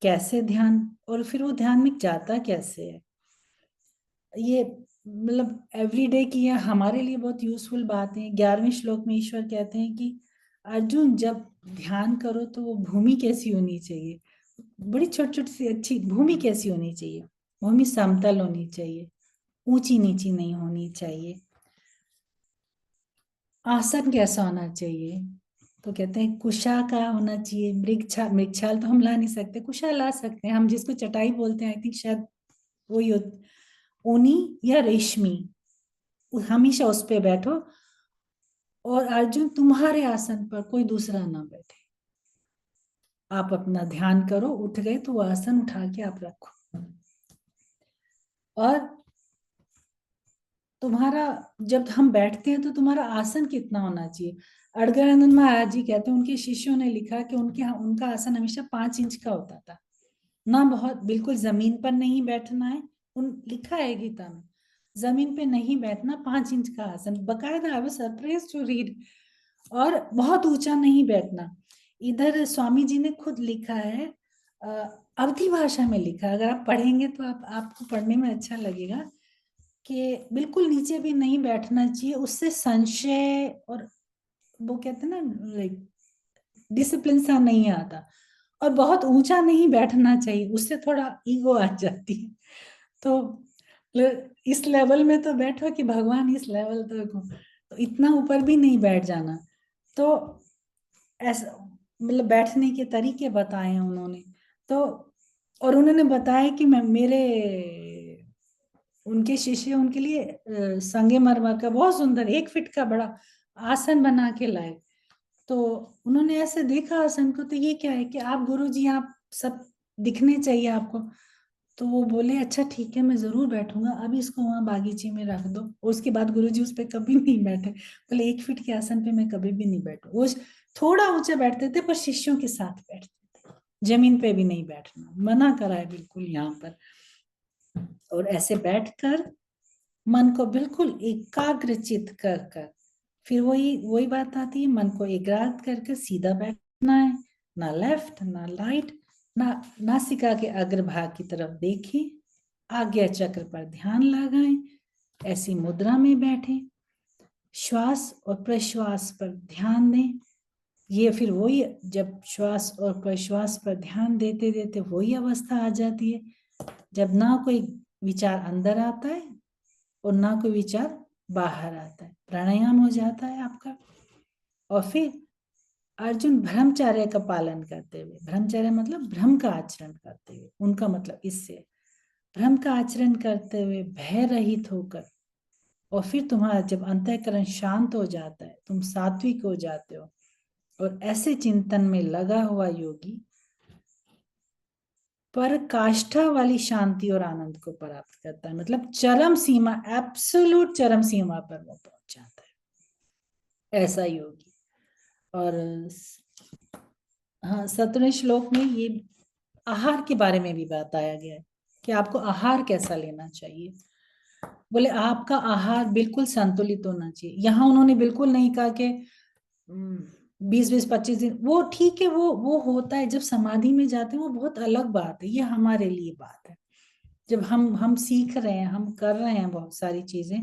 कैसे ध्यान, और फिर वो ध्यान में जाता कैसे है, ये मतलब एवरीडे की है हमारे लिए बहुत यूजफुल बात है। 11वें श्लोक में ईश्वर कहते हैं कि अर्जुन जब ध्यान करो तो वो भूमि कैसी होनी चाहिए, बड़ी छोटी छोटी सी अच्छी भूमि कैसी होनी चाहिए? भूमि समतल होनी चाहिए, ऊंची नीची नहीं होनी चाहिए। आसन कैसा होना चाहिए? तो कहते हैं कुशा का होना चाहिए। मृगछाल तो हम ला नहीं सकते, कुशा ला सकते हैं हम, जिसको चटाई बोलते हैं। आई थिंक शायद वही ऊनी या रेशमी, हमेशा उस पे बैठो। और अर्जुन तुम्हारे आसन पर कोई दूसरा ना बैठे। आप अपना ध्यान करो, उठ गए तो वो आसन उठा के आप रखो। और तुम्हारा जब हम बैठते हैं तो तुम्हारा आसन कितना होना चाहिए? अड़गड़ानंद महाराज जी कहते हैं उनके शिष्यों ने लिखा कि उनका आसन हमेशा 5 इंच का होता था ना। बहुत बिल्कुल जमीन पर नहीं बैठना है। लिखा है गीता में, जमीन पे नहीं बैठना, 5 इंच का आसन बकायदा। I was surprised to read. और बहुत ऊंचा नहीं बैठना। इधर स्वामी जी ने खुद लिखा है, अ, अवधी भाषा में लिखा। अगर आप पढ़ेंगे तो आपको पढ़ने में अच्छा लगेगा कि बिल्कुल नीचे भी नहीं बैठना चाहिए, उससे संशय और वो कहते हैं ना लाइक डिसिप्लिन सा नहीं आता। और बहुत ऊंचा नहीं बैठना चाहिए, उससे थोड़ा ईगो आ जाती है। तो इस लेवल में तो बैठो कि भगवान इस लेवल तो इतना ऊपर भी नहीं बैठ जाना। तो ऐसा मतलब बैठने के तरीके बताए हैं उन्होंने। तो और उन्होंने बताया कि मैं मेरे उनके शिष्य उनके लिए संगमरमर का बहुत सुंदर 1 फीट का बड़ा आसन बना के लाए। तो उन्होंने ऐसे देखा आसन को, तो ये क्या है कि आप गुरुजी आप सब दिखने चाहिए आपको। तो वो बोले अच्छा ठीक है मैं जरूर बैठूंगा, अभी इसको वहां बागीचे में रख दो। और उसके बाद गुरुजी उस पर कभी नहीं बैठे। बोले 1 फीट के आसन पे मैं कभी भी नहीं बैठू। वो थोड़ा ऊंचे बैठते थे पर शिष्यों के साथ बैठते थे, जमीन पे भी नहीं बैठना मना करा है बिल्कुल यहाँ पर। और ऐसे बैठकर मन को बिल्कुल एकाग्रचित कर कर, फिर वही वही बात आती है, मन को एकाग्र करके सीधा बैठना है। ना लेफ्ट ना राइट, ना नासिका के अग्रभाग की तरफ देखें, आज्ञा चक्र पर ध्यान लगाएं, ऐसी मुद्रा में बैठे, श्वास और प्रश्वास पर ध्यान दें। ये फिर वही, जब श्वास और प्रश्वास पर ध्यान देते देते वही अवस्था आ जाती है जब ना कोई विचार अंदर आता है और ना कोई विचार बाहर आता है। प्राणायाम हो जाता है आपका। और फिर अर्जुन ब्रह्मचर्य का पालन करते हुए, ब्रह्मचर्य मतलब ब्रह्म का आचरण करते हुए, उनका मतलब इससे ब्रह्म का आचरण करते हुए भय रहित होकर, और फिर तुम्हारा जब अंतःकरण शांत हो जाता है, तुम सात्विक हो जाते हो, और ऐसे चिंतन में लगा हुआ योगी पर काष्ठा वाली शांति और आनंद को प्राप्त करता है। मतलब चरम सीमा, एब्सोल्यूट चरम सीमा पर वो पहुंच जाता है ऐसा योगी। और हाँ, 17वें श्लोक में ये आहार के बारे में भी बताया गया है कि आपको आहार कैसा लेना चाहिए। बोले आपका आहार बिल्कुल संतुलित होना चाहिए। यहाँ उन्होंने बिल्कुल नहीं कहा कि 20-20 25 दिन, वो ठीक है, वो होता है जब समाधि में जाते हैं, वो बहुत अलग बात है। ये हमारे लिए बात है जब हम सीख रहे हैं, हम कर रहे हैं बहुत सारी चीजें।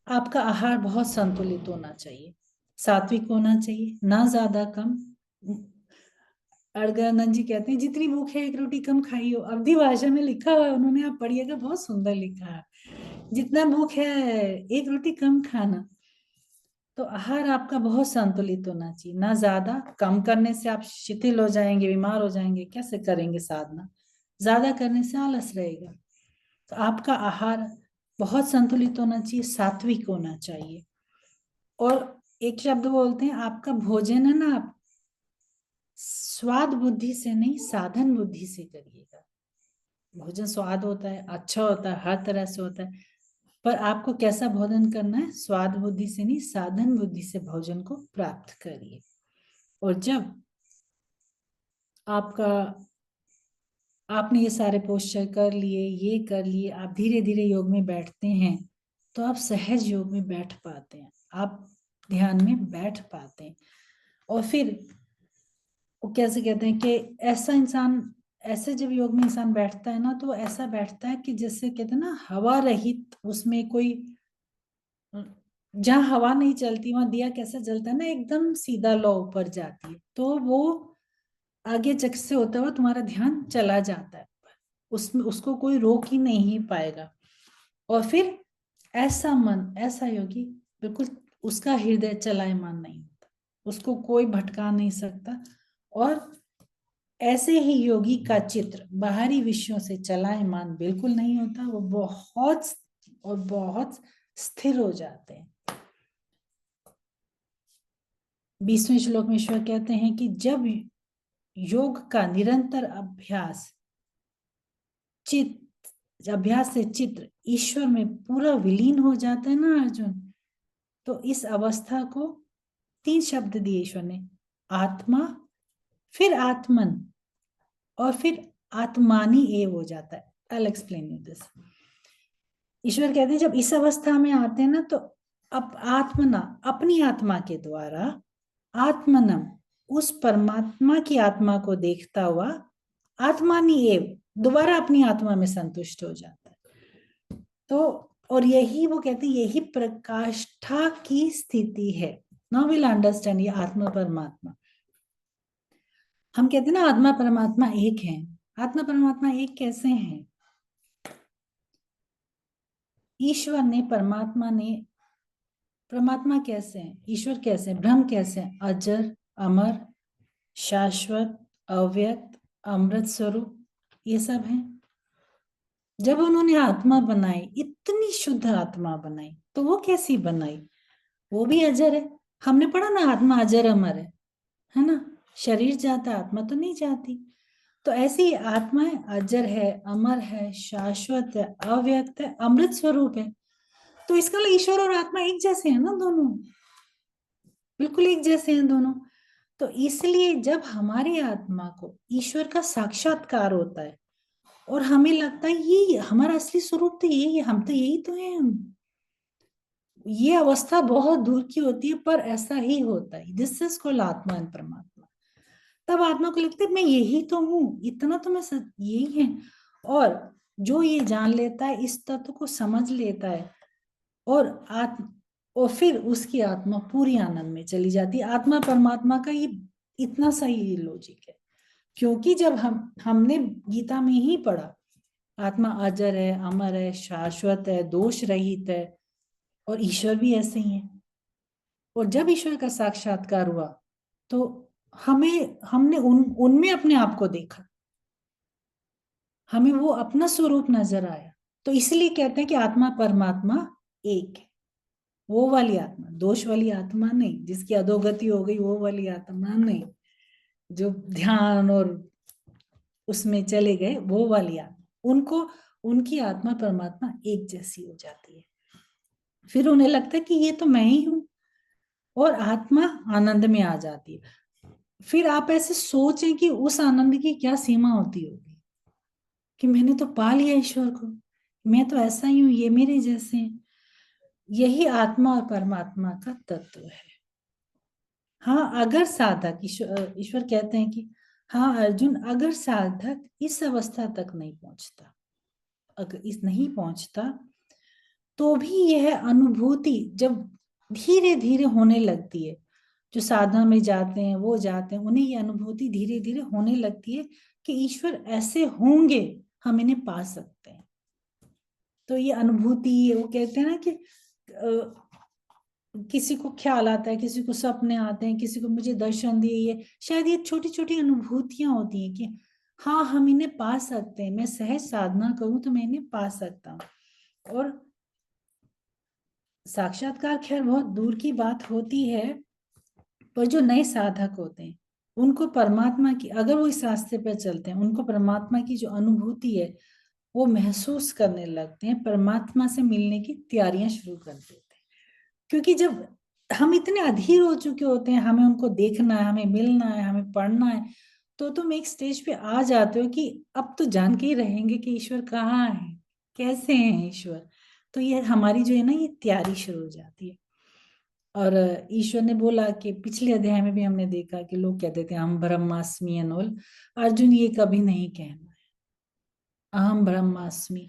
आपका आहार बहुत संतुलित होना चाहिए, सात्विक होना चाहिए, ना ज्यादा कम। अड़गड़ानंद जी कहते हैं जितनी भूख है एक रोटी कम खाइयो। अवधी भाषा में लिखा हुआ है, उन्होंने, आप पढ़िएगा, बहुत सुंदर लिखा है। जितना भूख है एक रोटी कम खाना। तो आहार आपका बहुत संतुलित होना चाहिए, ना ज्यादा। कम करने से आप शिथिल हो जाएंगे, बीमार हो जाएंगे, कैसे करेंगे साधना। ज्यादा करने से आलस रहेगा। तो आपका आहार बहुत संतुलित होना चाहिए, सात्विक होना चाहिए। और एक शब्द बोलते हैं, आपका भोजन है ना, आप स्वाद बुद्धि से नहीं, साधन बुद्धि से करिएगा। भोजन स्वाद होता है, अच्छा होता है, हर तरह से होता है, पर आपको कैसा भोजन करना है, स्वाद बुद्धि से नहीं, साधन बुद्धि से भोजन को प्राप्त करिए। और जब आपका, आपने ये सारे पोस्चर कर लिए, ये कर लिए, आप धीरे धीरे योग में बैठते हैं, तो आप सहज योग में बैठ पाते हैं, आप ध्यान में बैठ पाते हैं। और फिर वो कैसे कहते हैं कि ऐसा इंसान, ऐसे जब योग में इंसान बैठता है ना, तो ऐसा बैठता है कि जैसे कहते हैं ना, हवा रहित, उसमें कोई, जहाँ हवा नहीं चलती वहां दिया कैसे जलता है ना, एकदम सीधा लौ ऊपर जाती है, तो वो आगे जग से होता हुआ तुम्हारा ध्यान चला जाता है, उसमें उसको कोई रोक ही नहीं पाएगा। और फिर ऐसा मन, ऐसा योगी बिल्कुल, उसका हृदय चलायमान नहीं होता, उसको कोई भटका नहीं सकता। और ऐसे ही योगी का चित्र बाहरी विषयों से चलायमान बिल्कुल नहीं होता, वो बहुत और बहुत स्थिर हो जाते हैं। 20वें श्लोक में ईश्वर कहते हैं कि जब योग का निरंतर अभ्यास से चित्र ईश्वर में पूरा विलीन हो जाता है ना अर्जुन, तो इस अवस्था को 3 शब्द दिए ईश्वर ने, आत्मा, फिर आत्मन, और फिर आत्मानी एव हो जाता है। I explain you this. ईश्वर कहते हैं जब इस अवस्था में आते हैं ना, तो अब आत्मना, अपनी आत्मा के द्वारा, आत्मनम, उस परमात्मा की आत्मा को देखता हुआ, आत्मानी एव, दोबारा अपनी आत्मा में संतुष्ट हो जाता है। तो और यही वो कहते हैं, यही प्रकाष्ठा की स्थिति है। नाउ विल अंडरस्टैंड, ये आत्मा परमात्मा, हम कहते हैं ना आत्मा परमात्मा एक है। आत्मा परमात्मा एक कैसे हैं? ईश्वर ने, परमात्मा कैसे हैं, ईश्वर कैसे हैं, ब्रह्म कैसे हैं? अजर, अमर, शाश्वत, अव्यक्त, अमृत स्वरूप, ये सब हैं। जब उन्होंने आत्मा बनाई, इतनी शुद्ध आत्मा बनाई, तो वो कैसी बनाई? वो भी अजर है। हमने पढ़ा ना, आत्मा अजर अमर है ना। शरीर जाता, आत्मा तो नहीं जाती। तो ऐसी आत्मा अजर है, अमर है, शाश्वत है, अव्यक्त है, अमृत स्वरूप है। तो इसका मतलब ईश्वर और आत्मा एक जैसे हैं ना, दोनों बिल्कुल एक जैसे हैं दोनों। तो इसलिए जब हमारी आत्मा को ईश्वर का साक्षात्कार होता है, और हमें लगता है ये हमारा असली स्वरूप तो यही है, हम तो यही तो हैं हम, ये अवस्था बहुत दूर की होती है, पर ऐसा ही होता है। दिस इज कॉल्ड आत्मा एंड परमात्मा। तब आत्मा को लगता है मैं यही तो हूँ, इतना तो मैं यही है। और जो ये जान लेता है, इस तत्व को समझ लेता है, और और फिर उसकी आत्मा पूरी आनंद में चली जाती है। आत्मा परमात्मा का ये इतना सही लॉजिक है, क्योंकि जब हमने गीता में ही पढ़ा, आत्मा अजर है, अमर है, शाश्वत है, दोष रहित है, और ईश्वर भी ऐसे ही है। और जब ईश्वर का साक्षात्कार हुआ, तो हमने उनमें अपने आप को देखा, हमें वो अपना स्वरूप नजर आया। तो इसलिए कहते हैं कि आत्मा परमात्मा एक है। वो वाली आत्मा, दोष वाली आत्मा नहीं, जिसकी अधोगति हो गई, वो वाली आत्मा नहीं, जो ध्यान और उसमें चले गए, वो वाली आत्मा, उनको, उनकी आत्मा परमात्मा एक जैसी हो जाती है। फिर उन्हें लगता है कि ये तो मैं ही हूं, और आत्मा आनंद में आ जाती है। फिर आप ऐसे सोचें कि उस आनंद की क्या सीमा होती होगी, कि मैंने तो पा लिया ईश्वर को, मैं तो ऐसा ही हूं, ये मेरे जैसे हैं। यही आत्मा और परमात्मा का तत्व है। हाँ, अगर साधक, ईश्वर कहते हैं कि हाँ अर्जुन, अगर साधक इस अवस्था तक नहीं पहुंचता, अगर इस नहीं पहुंचता, तो भी यह अनुभूति जब धीरे धीरे होने लगती है, जो साधना में जाते हैं वो जाते हैं, उन्हें ये अनुभूति धीरे धीरे होने लगती है कि ईश्वर ऐसे होंगे, हम इन्हें पा सकते हैं। तो ये अनुभूति, वो कहते हैं ना कि किसी को ख्याल आता है, किसी को सपने आते हैं, किसी को मुझे दर्शन दिए, ये शायद ये छोटी छोटी अनुभूतियां होती हैं कि हाँ हम इन्हें पा सकते हैं, मैं सहज साधना करूं तो मैं इन्हें पा सकता हूँ। और साक्षात्कार खैर बहुत दूर की बात होती है, पर जो नए साधक होते हैं उनको परमात्मा की, अगर वो इस रास्ते पर चलते हैं, उनको परमात्मा की जो अनुभूति है वो महसूस करने लगते हैं, परमात्मा से मिलने की तैयारियां शुरू कर देते हैं। क्योंकि जब हम इतने अधीर हो चुके होते हैं, हमें उनको देखना है, हमें मिलना है, हमें पढ़ना है, तो तुम एक स्टेज पे आ जाते हो कि अब तो जान के ही रहेंगे कि ईश्वर कहाँ है, कैसे है ईश्वर। तो ये हमारी जो है ना, ये तैयारी शुरू हो जाती है। और ईश्वर ने बोला कि पिछले अध्याय में भी हमने देखा कि लोग कहते थे हम ब्रह्मास्मि एंड ऑल। अर्जुन ये कभी नहीं कहना है, अहम ब्रह्मास्मि,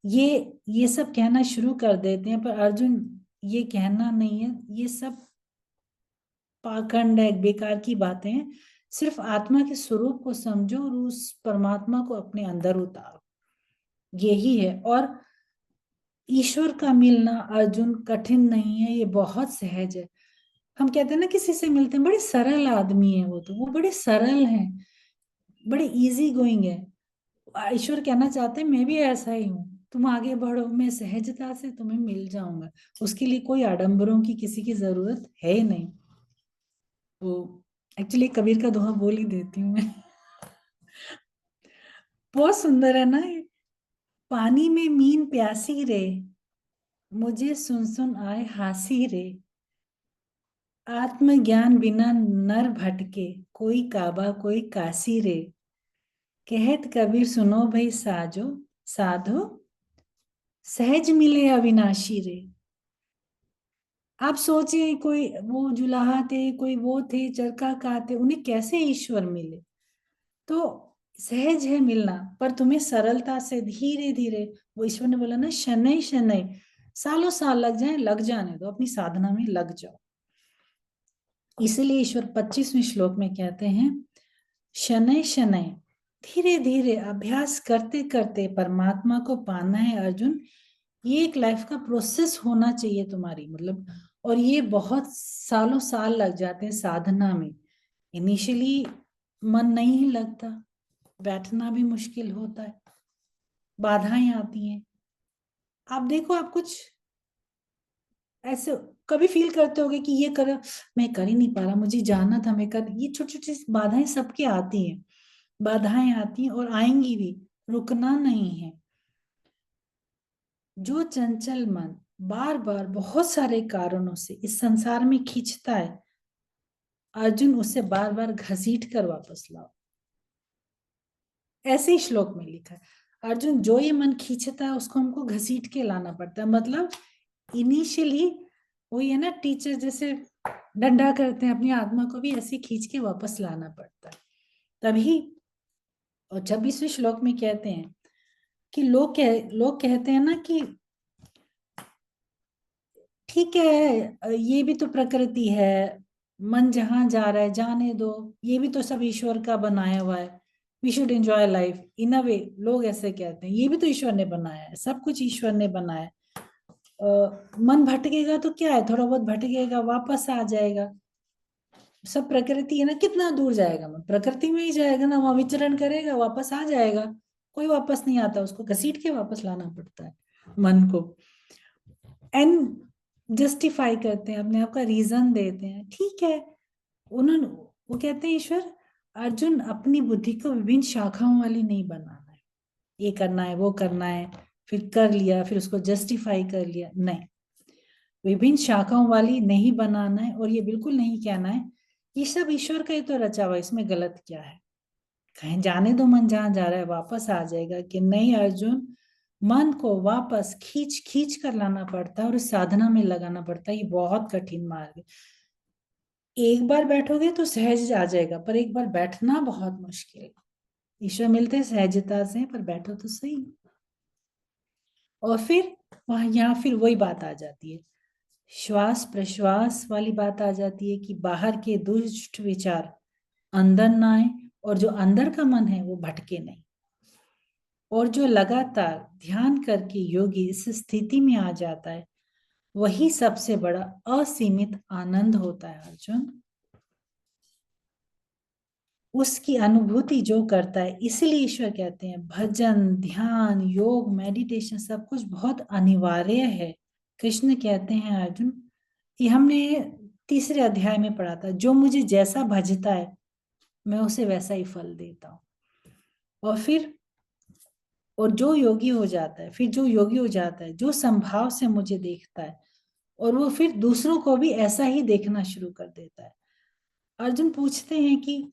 ये ये सब कहना शुरू कर देते हैं, पर अर्जुन ये कहना नहीं है, ये सब पाखंड है, बेकार की बातें हैं। सिर्फ आत्मा के स्वरूप को समझो और उस परमात्मा को अपने अंदर उतारो, यही है। और ईश्वर का मिलना अर्जुन कठिन नहीं है, ये बहुत सहज है। हम कहते हैं ना किसी से मिलते हैं, बड़े सरल आदमी है वो, तो वो बड़े सरल हैं, बड़े इजी गोइंग है। ईश्वर कहना चाहते हैं मैं भी ऐसा ही हूँ, तुम आगे बढ़ो, मैं सहजता से तुम्हें मिल जाऊंगा। उसके लिए कोई आडंबरों की किसी की जरूरत है ही नहीं। वो एक्चुअली कबीर का दोहा बोल ही देती हूँ मैं। बहुत सुंदर है ना ये। पानी में मीन प्यासी रे, मुझे सुन सुन आए हासी रे, आत्मज्ञान बिना नर भटके, कोई काबा कोई काशी रे, कहत कबीर सुनो भाई साजो, साधो सहज मिले अविनाशी रे। आप सोचिए, कोई वो जुलाहा थे, कोई वो थे चरखा का थे, उन्हें कैसे ईश्वर मिले। तो सहज है मिलना, पर तुम्हें सरलता से धीरे धीरे, वो ईश्वर ने बोला ना, शनै शनै, सालों साल लग जाए, लग जाने दो, अपनी साधना में लग जाओ। इसीलिए ईश्वर 25वें श्लोक में कहते हैं, शनै शनै, धीरे धीरे अभ्यास करते करते परमात्मा को पाना है अर्जुन। ये एक लाइफ का प्रोसेस होना चाहिए तुम्हारी, मतलब। और ये बहुत सालों साल लग जाते हैं साधना में। इनिशियली मन नहीं लगता, बैठना भी मुश्किल होता है, बाधाएं आती हैं। आप देखो, आप कुछ ऐसे कभी फील करते होगे कि ये कर, मैं कर ही नहीं पा रहा, मुझे जाना था, मैं कर, ये छोटी छोटी बाधाएं सबके आती हैं, बाधाएं आती हैं और आएंगी भी, रुकना नहीं है। जो चंचल मन बार बार बहुत सारे कारणों से इस संसार में खींचता है, अर्जुन उसे बार बार घसीट कर वापस लाओ। ऐसे ही श्लोक में लिखा है, अर्जुन जो ये मन खींचता है उसको हमको घसीट के लाना पड़ता है। मतलब इनिशियली वो ये ना, टीचर जैसे डंडा करते हैं, अपनी आत्मा को भी ऐसे खींच के वापस लाना पड़ता है तभी। और 26वें श्लोक में कहते हैं कि लोग कहते हैं ना कि ठीक है, ये भी तो प्रकृति है, मन जहां जा रहा है जाने दो, ये भी तो सब ईश्वर का बनाया हुआ है, we should enjoy life in a way. लोग ऐसे कहते हैं, ये भी तो ईश्वर ने बनाया है, सब कुछ ईश्वर ने बनाया है। मन भटकेगा तो क्या है, थोड़ा बहुत भटकेगा वापस आ जाएगा। सब प्रकृति है ना, कितना दूर जाएगा मन, प्रकृति में ही जाएगा ना, वहां विचरण करेगा, वापस आ जाएगा। कोई वापस नहीं आता, उसको घसीट के वापस लाना पड़ता है मन को। एंड जस्टिफाई करते हैं, अपने आप का रीजन देते हैं, ठीक है। उन्होंने, वो कहते हैं ईश्वर, अर्जुन अपनी बुद्धि को विभिन्न शाखाओं वाली नहीं बनाना है, ये करना है वो करना है, फिर कर लिया, फिर उसको जस्टिफाई कर लिया, नहीं। विभिन्न शाखाओं वाली नहीं बनाना है, और ये बिल्कुल नहीं कहना है ये सब ईश्वर का ही तो रचा हुआ है, इसमें गलत क्या है, कहीं जाने दो, मन जहां जा रहा है वापस आ जाएगा। कि नहीं अर्जुन, मन को वापस खींच खींच कर लाना पड़ता है और इस साधना में लगाना पड़ता है, ये बहुत कठिन मार्ग है। एक बार बैठोगे तो सहज आ जाएगा, पर एक बार बैठना बहुत मुश्किल है। ईश्वर मिलते हैं सहजता से, पर बैठो तो सही। और फिर वहां यहाँ फिर वही बात आ जाती है, श्वास प्रश्वास वाली बात आ जाती है कि बाहर के दुष्ट विचार अंदर ना आए, और जो अंदर का मन है वो भटके नहीं। और जो लगातार ध्यान करके योगी इस स्थिति में आ जाता है, वही सबसे बड़ा असीमित आनंद होता है अर्जुन। उसकी अनुभूति जो करता है, इसीलिए ईश्वर कहते हैं भजन ध्यान योग मेडिटेशन सब कुछ बहुत अनिवार्य है। कृष्ण कहते हैं अर्जुन, ये हमने तीसरे अध्याय में पढ़ा था, जो मुझे जैसा भजता है मैं उसे वैसा ही फल देता हूँ। और फिर और जो योगी हो जाता है, फिर जो योगी हो जाता है, जो संभाव से मुझे देखता है, और वो फिर दूसरों को भी ऐसा ही देखना शुरू कर देता है। अर्जुन पूछते हैं कि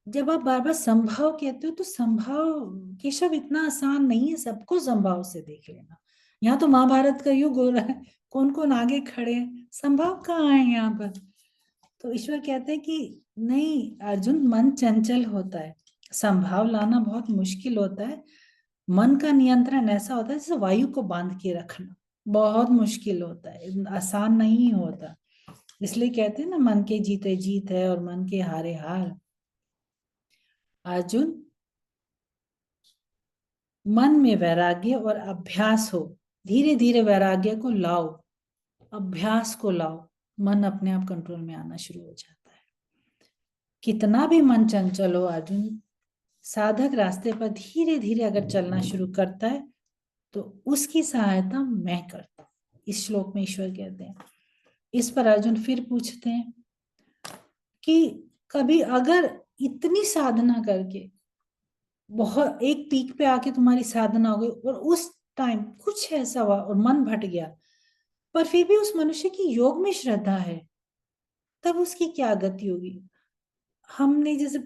जब आप बार बार संभाव कहते हो तो संभाव केशव इतना आसान नहीं है सबको संभाव से देख लेना। यहाँ तो महाभारत का युग हो रहा है, कौन कौन आगे खड़े हैं, संभाव कहाँ है यहाँ पर। तो ईश्वर कहते हैं कि नहीं अर्जुन, मन चंचल होता है, संभाव लाना बहुत मुश्किल होता है। मन का नियंत्रण ऐसा होता है जैसे वायु को बांध के रखना, बहुत मुश्किल होता है, आसान नहीं होता। इसलिए कहते हैं ना, मन के जीते जीत है और मन के हारे हार। अर्जुन, मन में वैराग्य और अभ्यास हो, धीरे धीरे वैराग्य को लाओ, अभ्यास को लाओ, मन अपने आप कंट्रोल में आना शुरू हो जाता है। कितना भी मन चंचल हो अर्जुन, साधक रास्ते पर धीरे धीरे अगर चलना शुरू करता है तो उसकी सहायता मैं करता हूं, इस श्लोक में ईश्वर कहते हैं। इस पर अर्जुन फिर पूछते हैं कि कभी अगर इतनी साधना करके बहुत एक पीक पे आके तुम्हारी साधना हो गई और उस टाइम कुछ ऐसा हुआ और मन भट गया, पर फिर भी उस मनुष्य की योग में श्रद्धा है, तब उसकी क्या गति होगी। हमने जैसे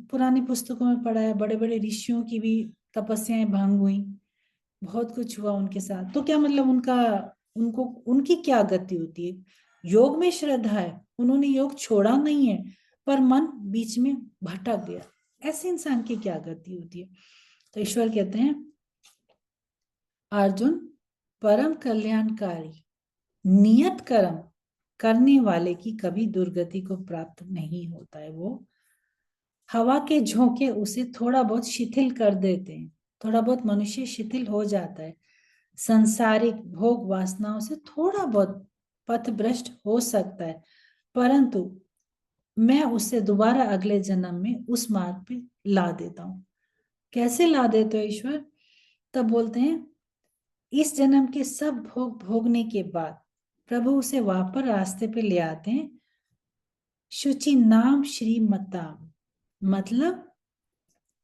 पुरानी पुस्तकों में पढ़ा है, बड़े बड़े ऋषियों की भी तपस्याएं भंग हुई, बहुत कुछ हुआ उनके साथ, तो क्या मतलब उनका उनको उनकी क्या गति होती है। योग में श्रद्धा है, उन्होंने योग छोड़ा नहीं है, पर मन बीच में भटक गया, ऐसे इंसान की क्या गति होती है। तो ईश्वर कहते हैं अर्जुन, परम कल्याणकारी नियत कर्म करने वाले की कभी दुर्गति को प्राप्त नहीं होता है। वो हवा के झोंके उसे थोड़ा बहुत शिथिल कर देते हैं, थोड़ा बहुत मनुष्य शिथिल हो जाता है, संसारिक भोग वासनाओं से थोड़ा बहुत पथ भ्रष्ट हो सकता है, परंतु मैं उसे दोबारा अगले जन्म में उस मार्ग पे ला देता हूँ। कैसे ला देते हो ईश्वर। तब बोलते हैं इस जन्म के सब भोग भोगने के बाद प्रभु उसे वापस रास्ते पे ले आते हैं, शुचि नाम श्रीमताम, मतलब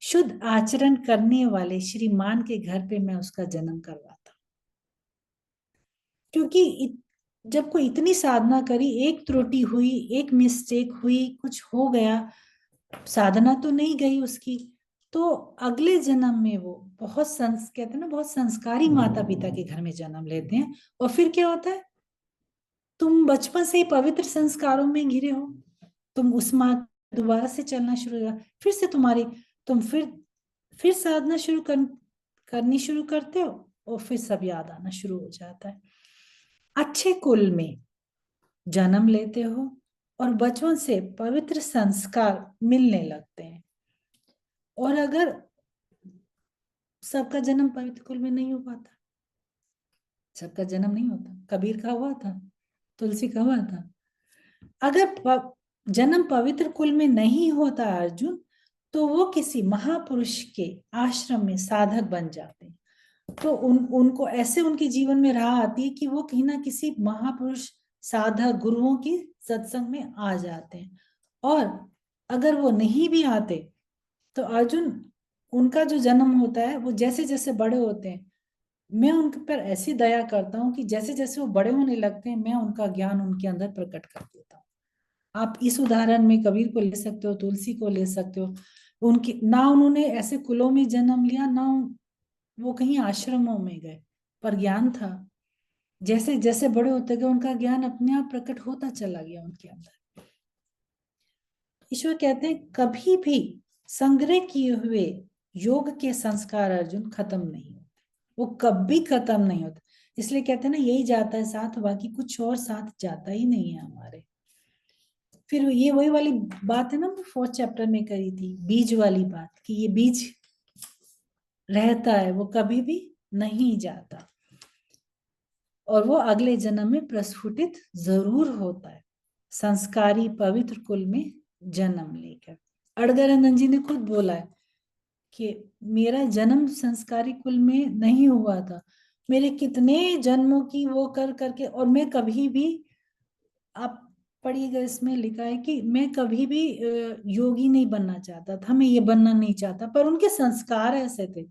शुद्ध आचरण करने वाले श्रीमान के घर पे मैं उसका जन्म करवाता हूँ। क्योंकि जब कोई इतनी साधना करी, एक त्रुटि हुई, एक मिस्टेक हुई, कुछ हो गया, साधना तो नहीं गई उसकी, तो अगले जन्म में वो बहुत कहते हैं ना, बहुत संस्कारी माता पिता के घर में जन्म लेते हैं। और फिर क्या होता है, तुम बचपन से ही पवित्र संस्कारों में घिरे हो, तुम उस मार्ग दोबारा से चलना शुरू हो, फिर से तुम्हारी तुम फिर साधना करनी शुरू करते हो, और फिर सब याद आना शुरू हो जाता है। अच्छे कुल में जन्म लेते हो और बचपन से पवित्र संस्कार मिलने लगते हैं। और अगर सबका जन्म पवित्र कुल में नहीं हो पाता, सबका जन्म नहीं होता, कबीर का हुआ था, तुलसी का हुआ था। अगर जन्म पवित्र कुल में नहीं होता अर्जुन, तो वो किसी महापुरुष के आश्रम में साधक बन जाते हैं। तो उनको ऐसे उनके जीवन में राह आती है कि वो कहीं ना किसी महापुरुष साधक गुरुओं की सत्संग में आ जाते हैं। और अगर वो नहीं भी आते तो अर्जुन, उनका जो जन्म होता है, वो जैसे जैसे बड़े होते हैं, मैं उनके पर ऐसी दया करता हूँ कि जैसे जैसे वो बड़े होने लगते हैं, मैं उनका ज्ञान उनके अंदर प्रकट कर देता हूँ। आप इस उदाहरण में कबीर को ले सकते हो, तुलसी को ले सकते हो। उनकी ना उन्होंने ऐसे कुलों में जन्म लिया, ना वो कहीं आश्रमों में गए, पर ज्ञान था। जैसे जैसे बड़े होते गए, उनका ज्ञान अपने आप प्रकट होता चला गया उनके अंदर। ईश्वर कहते हैं कभी भी संग्रह किए हुए योग के संस्कार अर्जुन खत्म नहीं होते, वो कभी खत्म नहीं होते। इसलिए कहते हैं ना, यही जाता है साथ, बाकी कुछ और साथ जाता ही नहीं है हमारे। फिर ये वही वाली बात है ना, फोर्थ चैप्टर में करी थी, बीज वाली बात, कि ये बीज रहता है, वो कभी भी नहीं जाता, और वो अगले जन्म में प्रस्फुटित जरूर होता है, संस्कारी पवित्र कुल में जन्म लेकर। अड़गरानंद जी ने खुद बोला है कि मेरा जन्म संस्कारी कुल में नहीं हुआ था, मेरे कितने जन्मों की वो कर करके, और मैं कभी भी, आप पढ़िएगा इसमें लिखा है कि मैं कभी भी योगी नहीं बनना चाहता था, मैं ये बनना नहीं चाहता, पर उनके संस्कार ऐसे थे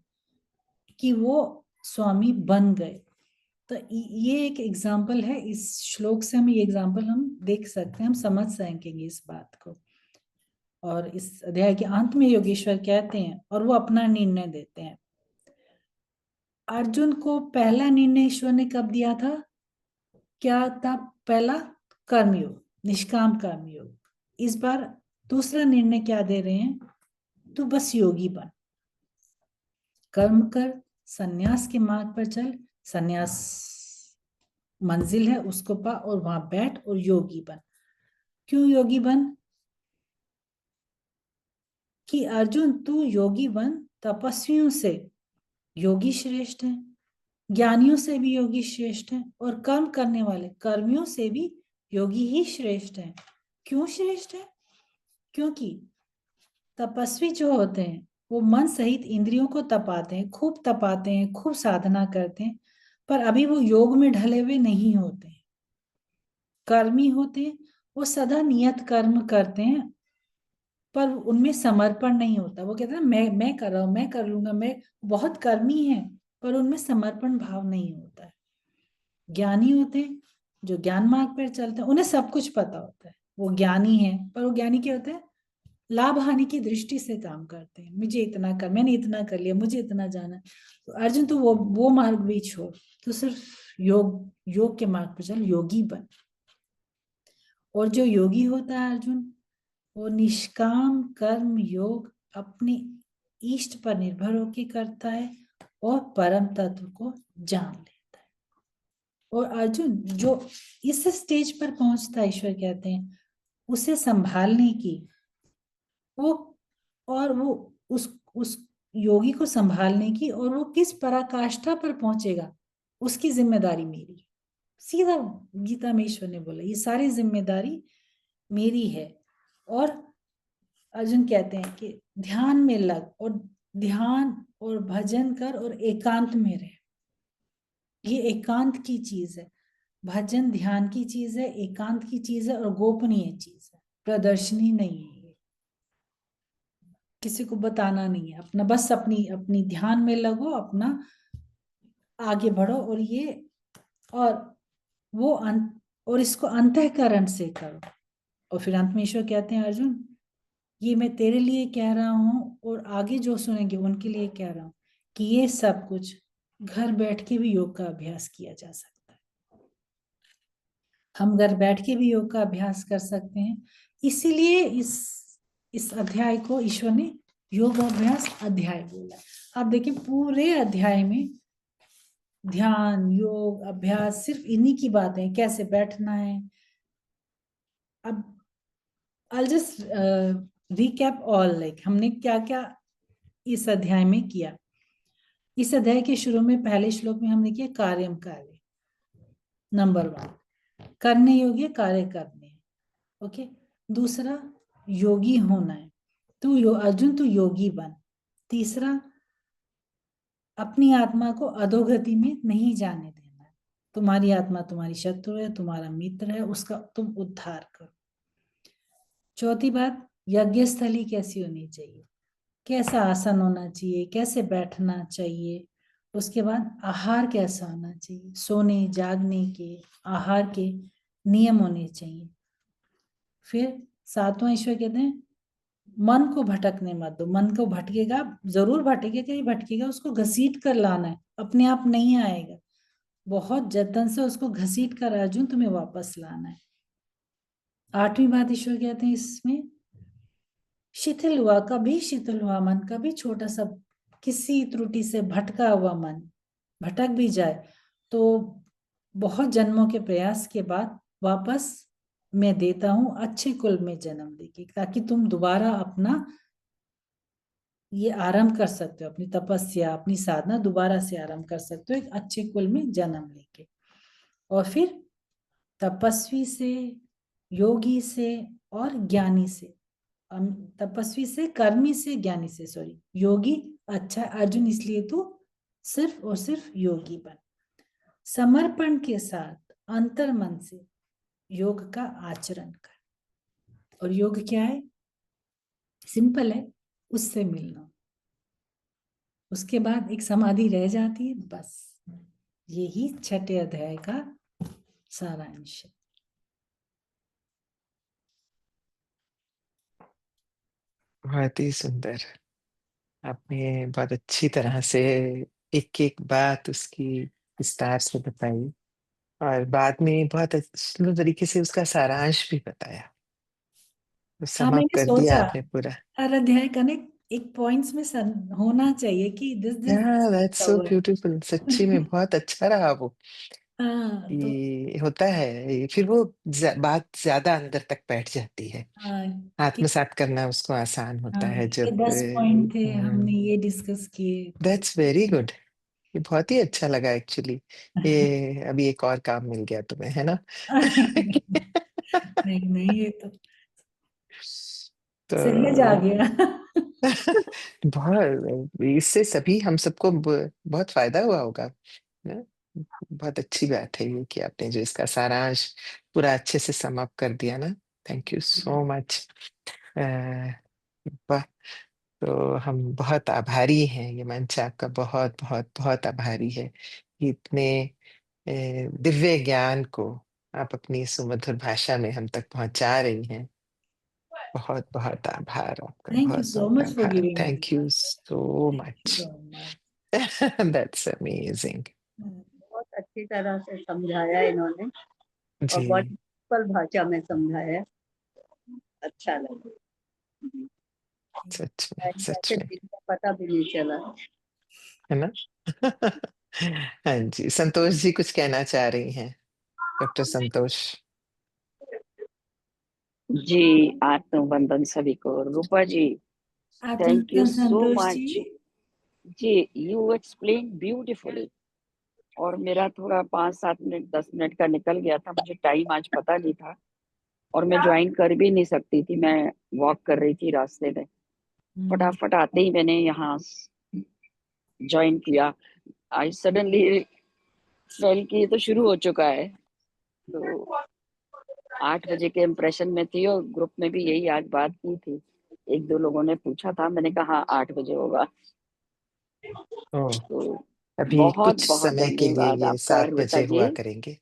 कि वो स्वामी बन गए। तो ये एक एग्जाम्पल है, इस श्लोक से हम ये एग्जाम्पल हम देख सकते हैं, हम समझ सकेंगे इस बात को। और इस अध्याय के अंत में योगेश्वर कहते हैं, और वो अपना निर्णय देते हैं। अर्जुन को पहला निर्णय ईश्वर ने कब दिया था? क्या था पहला? कर्मयोग, निष्काम कर्मयोग। इस बार दूसरा निर्णय क्या दे रहे हैं? तू बस योगी बन, कर्म कर, सन्यास के मार्ग पर चल, सन्यास मंजिल है, उसको पा, और वहां बैठ और योगी बन। क्यों योगी बन? कि अर्जुन तू योगी बन, तपस्वियों से योगी श्रेष्ठ है, ज्ञानियों से भी योगी श्रेष्ठ है, और कर्म करने वाले कर्मियों से भी योगी ही श्रेष्ठ है। क्यों श्रेष्ठ है? क्योंकि तपस्वी जो होते हैं वो मन सहित इंद्रियों को तपाते हैं, खूब तपाते हैं, खूब साधना करते हैं, पर अभी वो योग में ढले हुए नहीं होते हैं। कर्मी होते हैं, वो सदा नियत कर्म करते हैं, पर उनमें समर्पण नहीं होता। वो कहते हैं मैं कर रहा हूं, मैं कर लूंगा, मैं बहुत कर्मी है, पर उनमें समर्पण भाव नहीं होता है। ज्ञानी होते हैं, जो ज्ञान मार्ग पर चलते हैं, उन्हें सब कुछ पता होता है, वो ज्ञानी है, पर वो ज्ञानी क्या होते हैं? लाभ हानि की दृष्टि से काम करते हैं। मुझे इतना कर, मैंने इतना कर लिया, मुझे इतना जाना है। तो अर्जुन तो वो मार्ग भी छोड़, तो सिर्फ योग योग के मार्ग पर चल, योगी बन। और जो योगी होता है अर्जुन, वो निष्काम कर्म योग अपने इष्ट पर निर्भर होकर करता है, और परम तत्व को जान लेता है। और अर्जुन जो इस स्टेज पर पहुंचता है, ईश्वर कहते हैं, उसे संभालने की, वो और वो उस योगी को संभालने की, और वो किस पराकाष्ठा पर पहुंचेगा, उसकी जिम्मेदारी मेरी। सीधा गीता में ईश्वर ने बोला, ये सारी जिम्मेदारी मेरी है। और अर्जुन कहते हैं कि ध्यान में लग, और ध्यान और भजन कर, और एकांत में रह। ये एकांत की चीज है, भजन ध्यान की चीज है, एकांत की चीज है, और गोपनीय चीज है, प्रदर्शनी नहीं है। किसी को बताना नहीं है, अपना बस अपनी अपनी ध्यान में लगो, अपना आगे बढ़ो, और ये और वो और इसको अंतःकरण से करो। और फिर अंत में ईश्वर कहते हैं, अर्जुन ये मैं तेरे लिए कह रहा हूं, और आगे जो सुनेंगे उनके लिए कह रहा हूं, कि ये सब कुछ घर बैठ के भी योग का अभ्यास किया जा सकता है। हम घर बैठ के भी योग का अभ्यास कर सकते हैं। इसीलिए इस अध्याय को ईश्वर ने योग अभ्यास अध्याय बोला। आप देखिए पूरे अध्याय में ध्यान, योग, अभ्यास, सिर्फ इन्हीं की बातें, कैसे बैठना है। अब I'll just recap all, like हमने क्या क्या इस अध्याय में किया। इस अध्याय के शुरू में पहले श्लोक में हमने किया कार्यम कार्य, नंबर 1, करने योग्य कार्य करने हैं। ओके, दूसरा योगी होना है, अर्जुन तू योगी बन। तीसरा, अपनी आत्मा को अधोगति में नहीं जाने देना है, तुम्हारी आत्मा तुम्हारी शत्रु है, तुम्हारा मित्र है, उसका तुम उद्धार करो। चौथी बात, यज्ञ स्थली कैसी होनी चाहिए, कैसा आसन होना चाहिए, कैसे बैठना चाहिए। उसके बाद आहार कैसा होना चाहिए, सोने जागने के आहार के नियम होने चाहिए। फिर सातवां, ईश्वर कहते हैं मन को भटकने मत दो। मन को भटकेगा, जरूर भटकेगा, ही भटकेगा, उसको घसीट कर लाना है, अपने आप नहीं आएगा, बहुत जतन से उसको घसीट कर अर्जुन तुम्हें वापस लाना है। आठवीं बात ईश्वर कहते हैं इसमें, शिथिल हुआ, कभी शिथिल हुआ मन, कभी छोटा सा किसी त्रुटि से भटका हुआ मन भटक भी जाए, तो बहुत जन्मों के प्रयास के बाद वापस मैं देता हूँ अच्छे कुल में जन्म लेके, ताकि तुम दोबारा अपना ये आरंभ कर सकते हो, अपनी तपस्या, अपनी साधना दोबारा से आरंभ कर सकते हो एक अच्छे कुल में जन्म लेके। और फिर तपस्वी से, योगी से और ज्ञानी से, तपस्वी से, कर्मी से, ज्ञानी से, सॉरी योगी, अच्छा अर्जुन इसलिए तू सिर्फ और सिर्फ योगी बन। समर्पण के साथ अंतर मन से योग का आचरण कर। और योग क्या है? सिंपल है, उससे मिलना। उसके बाद एक समाधि रह जाती है, बस यही छठे अध्याय का सारांश है। बहुत ही सुंदर। आपने बहुत अच्छी तरह से एक एक बात उसकी विस्तार से बताई, और बाद में बहुत सुंदर तरीके से उसका सारांश भी बताया। तो हाँ, समाप्त मैंने कर दिया सोचा आपने पूरा। हर अध्याय का ना एक पॉइंट्स में होना चाहिए कि this this that's so beautiful. सच्ची में बहुत अच्छा रहा वो। हाँ तो ये होता है, फिर वो बात ज्यादा अंदर तक बैठ जाती है। हाँ कि आत्मसात करना उसको आसान होता हाँ है ये जब 10 पॉइंट थे, हमने ये डिस्कस किए तो दैट्स वेरी गुड। ये बहुत ही अच्छा लगा एक्चुअली। ये अभी एक और काम मिल गया तुम्हें, है ना? नहीं नहीं, ये तो सहज आ तो गया। बहुत, इससे सभी हम सबको बहुत फायदा हुआ होगा ना? बहुत अच्छी बात है ये कि आपने जो इसका सारांश पूरा अच्छे से समाप्त कर दिया ना। Thank you so much. वाह। तो हम बहुत आभारी हैं, ये मंच आपका बहुत बहुत बहुत आभारी है कि इतने दिव्य ज्ञान को आप अपनी सुमधुर भाषा में हम तक पहुंचा रही हैं। बहुत बहुत आभार आपका, थैंक यू बहुत सो बहुत मच फॉर आभार। Giving me. Thank you so thank you much. So much. That's amazing. बहुत अच्छी तरह से समझाया इन्होंने, और बहुत जी, सिंपल भाषा में समझाया। अच्छा लगा। सच में सच कैसे में, दिन का पता भी नहीं चला। है ना? हाँ जी, संतोष जी कुछ कहना चाह रही हैं? डॉक्टर संतोष। जी, आत्मबंधन सभी को। रूपा जी, थैंक यू आत्मनिर्भर सो संतोष जी। मच। जी, यू एक्सप्लेन ब्यूटीफुली। और मेरा थोड़ा 5-7 मिनट 10 मिनट का निकल गया था, मुझे टाइम आज पता नहीं था, और मैं ज्वाइन कर भी नहीं सकती थी, मैं वॉक कर रही थी रास्ते में। फटाफट आते ही मैंने यहाँ ज्वाइन किया। आई सडनली फेल कि ये तो शुरू हो चुका है। तो 8 बजे के इम्प्रेशन में थी, और ग्रुप में भी यही आज बात की थी। एक दो लोगों ने पूछा था, मैंने कहा हाँ 8 बजे होगा। ओह, तो अभी बहुत कुछ बहुत समय के लिए धन्यवाद ये आपका 7 बजे रीता जी। हुआ करेंगे।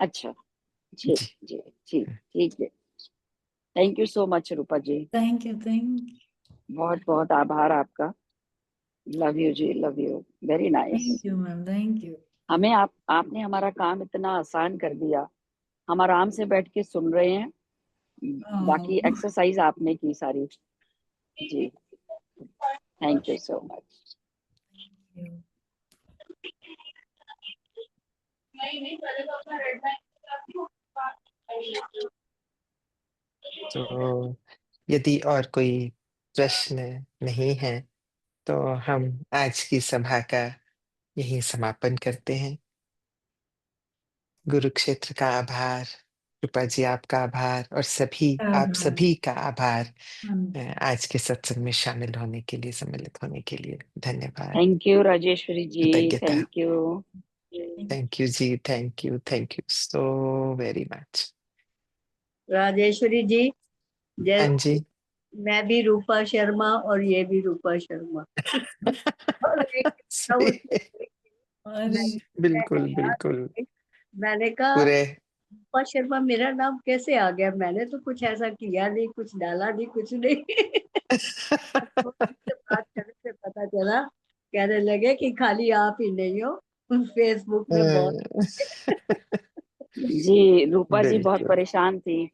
अच्छा, जी जी। जी, ठीक ठीक है। Thank you so much Rupa ji. Thank you, thank बहुत बहुत आभार आपका। Love you ji, love you. Very nice. You ma'am, thank you. हमें आपने हमारा काम इतना आसान कर दिया। हम आराम से बैठ के सुन रहे हैं, बाकी एक्सरसाइज आपने की सारी। जी, थैंक यू सो मच। तो यदि और कोई प्रश्न नहीं है तो हम आज की सभा का यही समापन करते हैं। गुरु क्षेत्र का आभार, कृपा जी आपका आभार, और आप आभार। सभी का आभार हाँ, आज के सत्संग में शामिल होने के लिए, सम्मिलित होने के लिए। धन्यवाद, थैंक यू राजेश्वरी जी, कृतज्ञता। Thank you. थैंक यू जी, thank you so very much. Rajeshwari ji, हाँ जय। जी। मैं भी रूपा शर्मा और ये भी रूपा शर्मा। और एक अरे बिल्कुल बिल्कुल। मैंने कहा पूरे रूपा शर्मा मेरा नाम कैसे आ गया, मैंने तो कुछ ऐसा किया नहीं, कुछ डाला नहीं, कुछ नहीं। तो उनसे बात करने से पता चला, कहने लगे कि खाली आप ही नहीं हो, फेसबुक में बहुत। जी, रूपा जी बहुत बिल्कुल। परेशान थी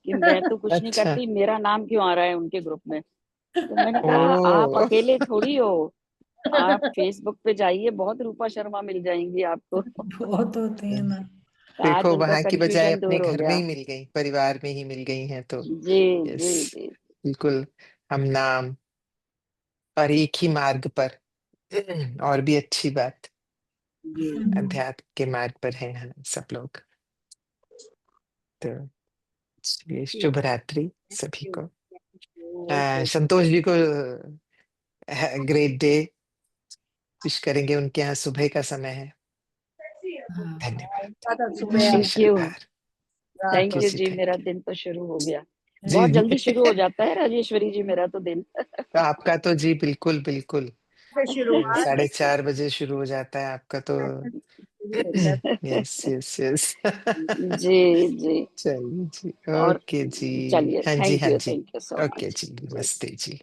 कि मैं तो कुछ नहीं अच्छा। करती, मेरा नाम क्यों आ रहा है उनके ग्रुप में। तो मैंने कहा आप ओ। अकेले थोड़ी हो, आप फेसबुक पे जाइए, बहुत रूपा शर्मा मिल जाएंगी आपको। बहुत होते हैं ना। आज देखो उनका वहां की बजाय कंफ्यूजन अपने दूर हो घर में गया। ही मिल गई, परिवार में ही मिल गई हैं तो। जी यस, जी जी बिल्कुल। हम नाम और एक ही मार्ग पर, और भी अच्छी बात, जी। अध्यात्म के मार्ग पर हैं हम सब लोग। तो चलिए, शुभ रात्रि सभी को। ओके। संतोष जी को ग्रेट डे विश करेंगे, उनके यहाँ सुबह का समय है। हाँ। धन्यवाद, थैंक आशीष यू। आभार। थैंक थैंक यू यू जी, जी, मेरा थैंक दिन तो शुरू हो गया। यू बहुत जी। जल्दी शुरू हो जाता है राजेश्वरी जी मेरा तो दिन। तो आपका तो जी बिल्कुल बिल्कुल शुरुआत 4:30 बजे शुरू हो जाता है आपका तो। Yes yes yes. जी जी। चलिए जी, और ओके जी। चलिए, हाँ जी, हाँ जी। Thank you so okay much. जी, नमस्ते जी।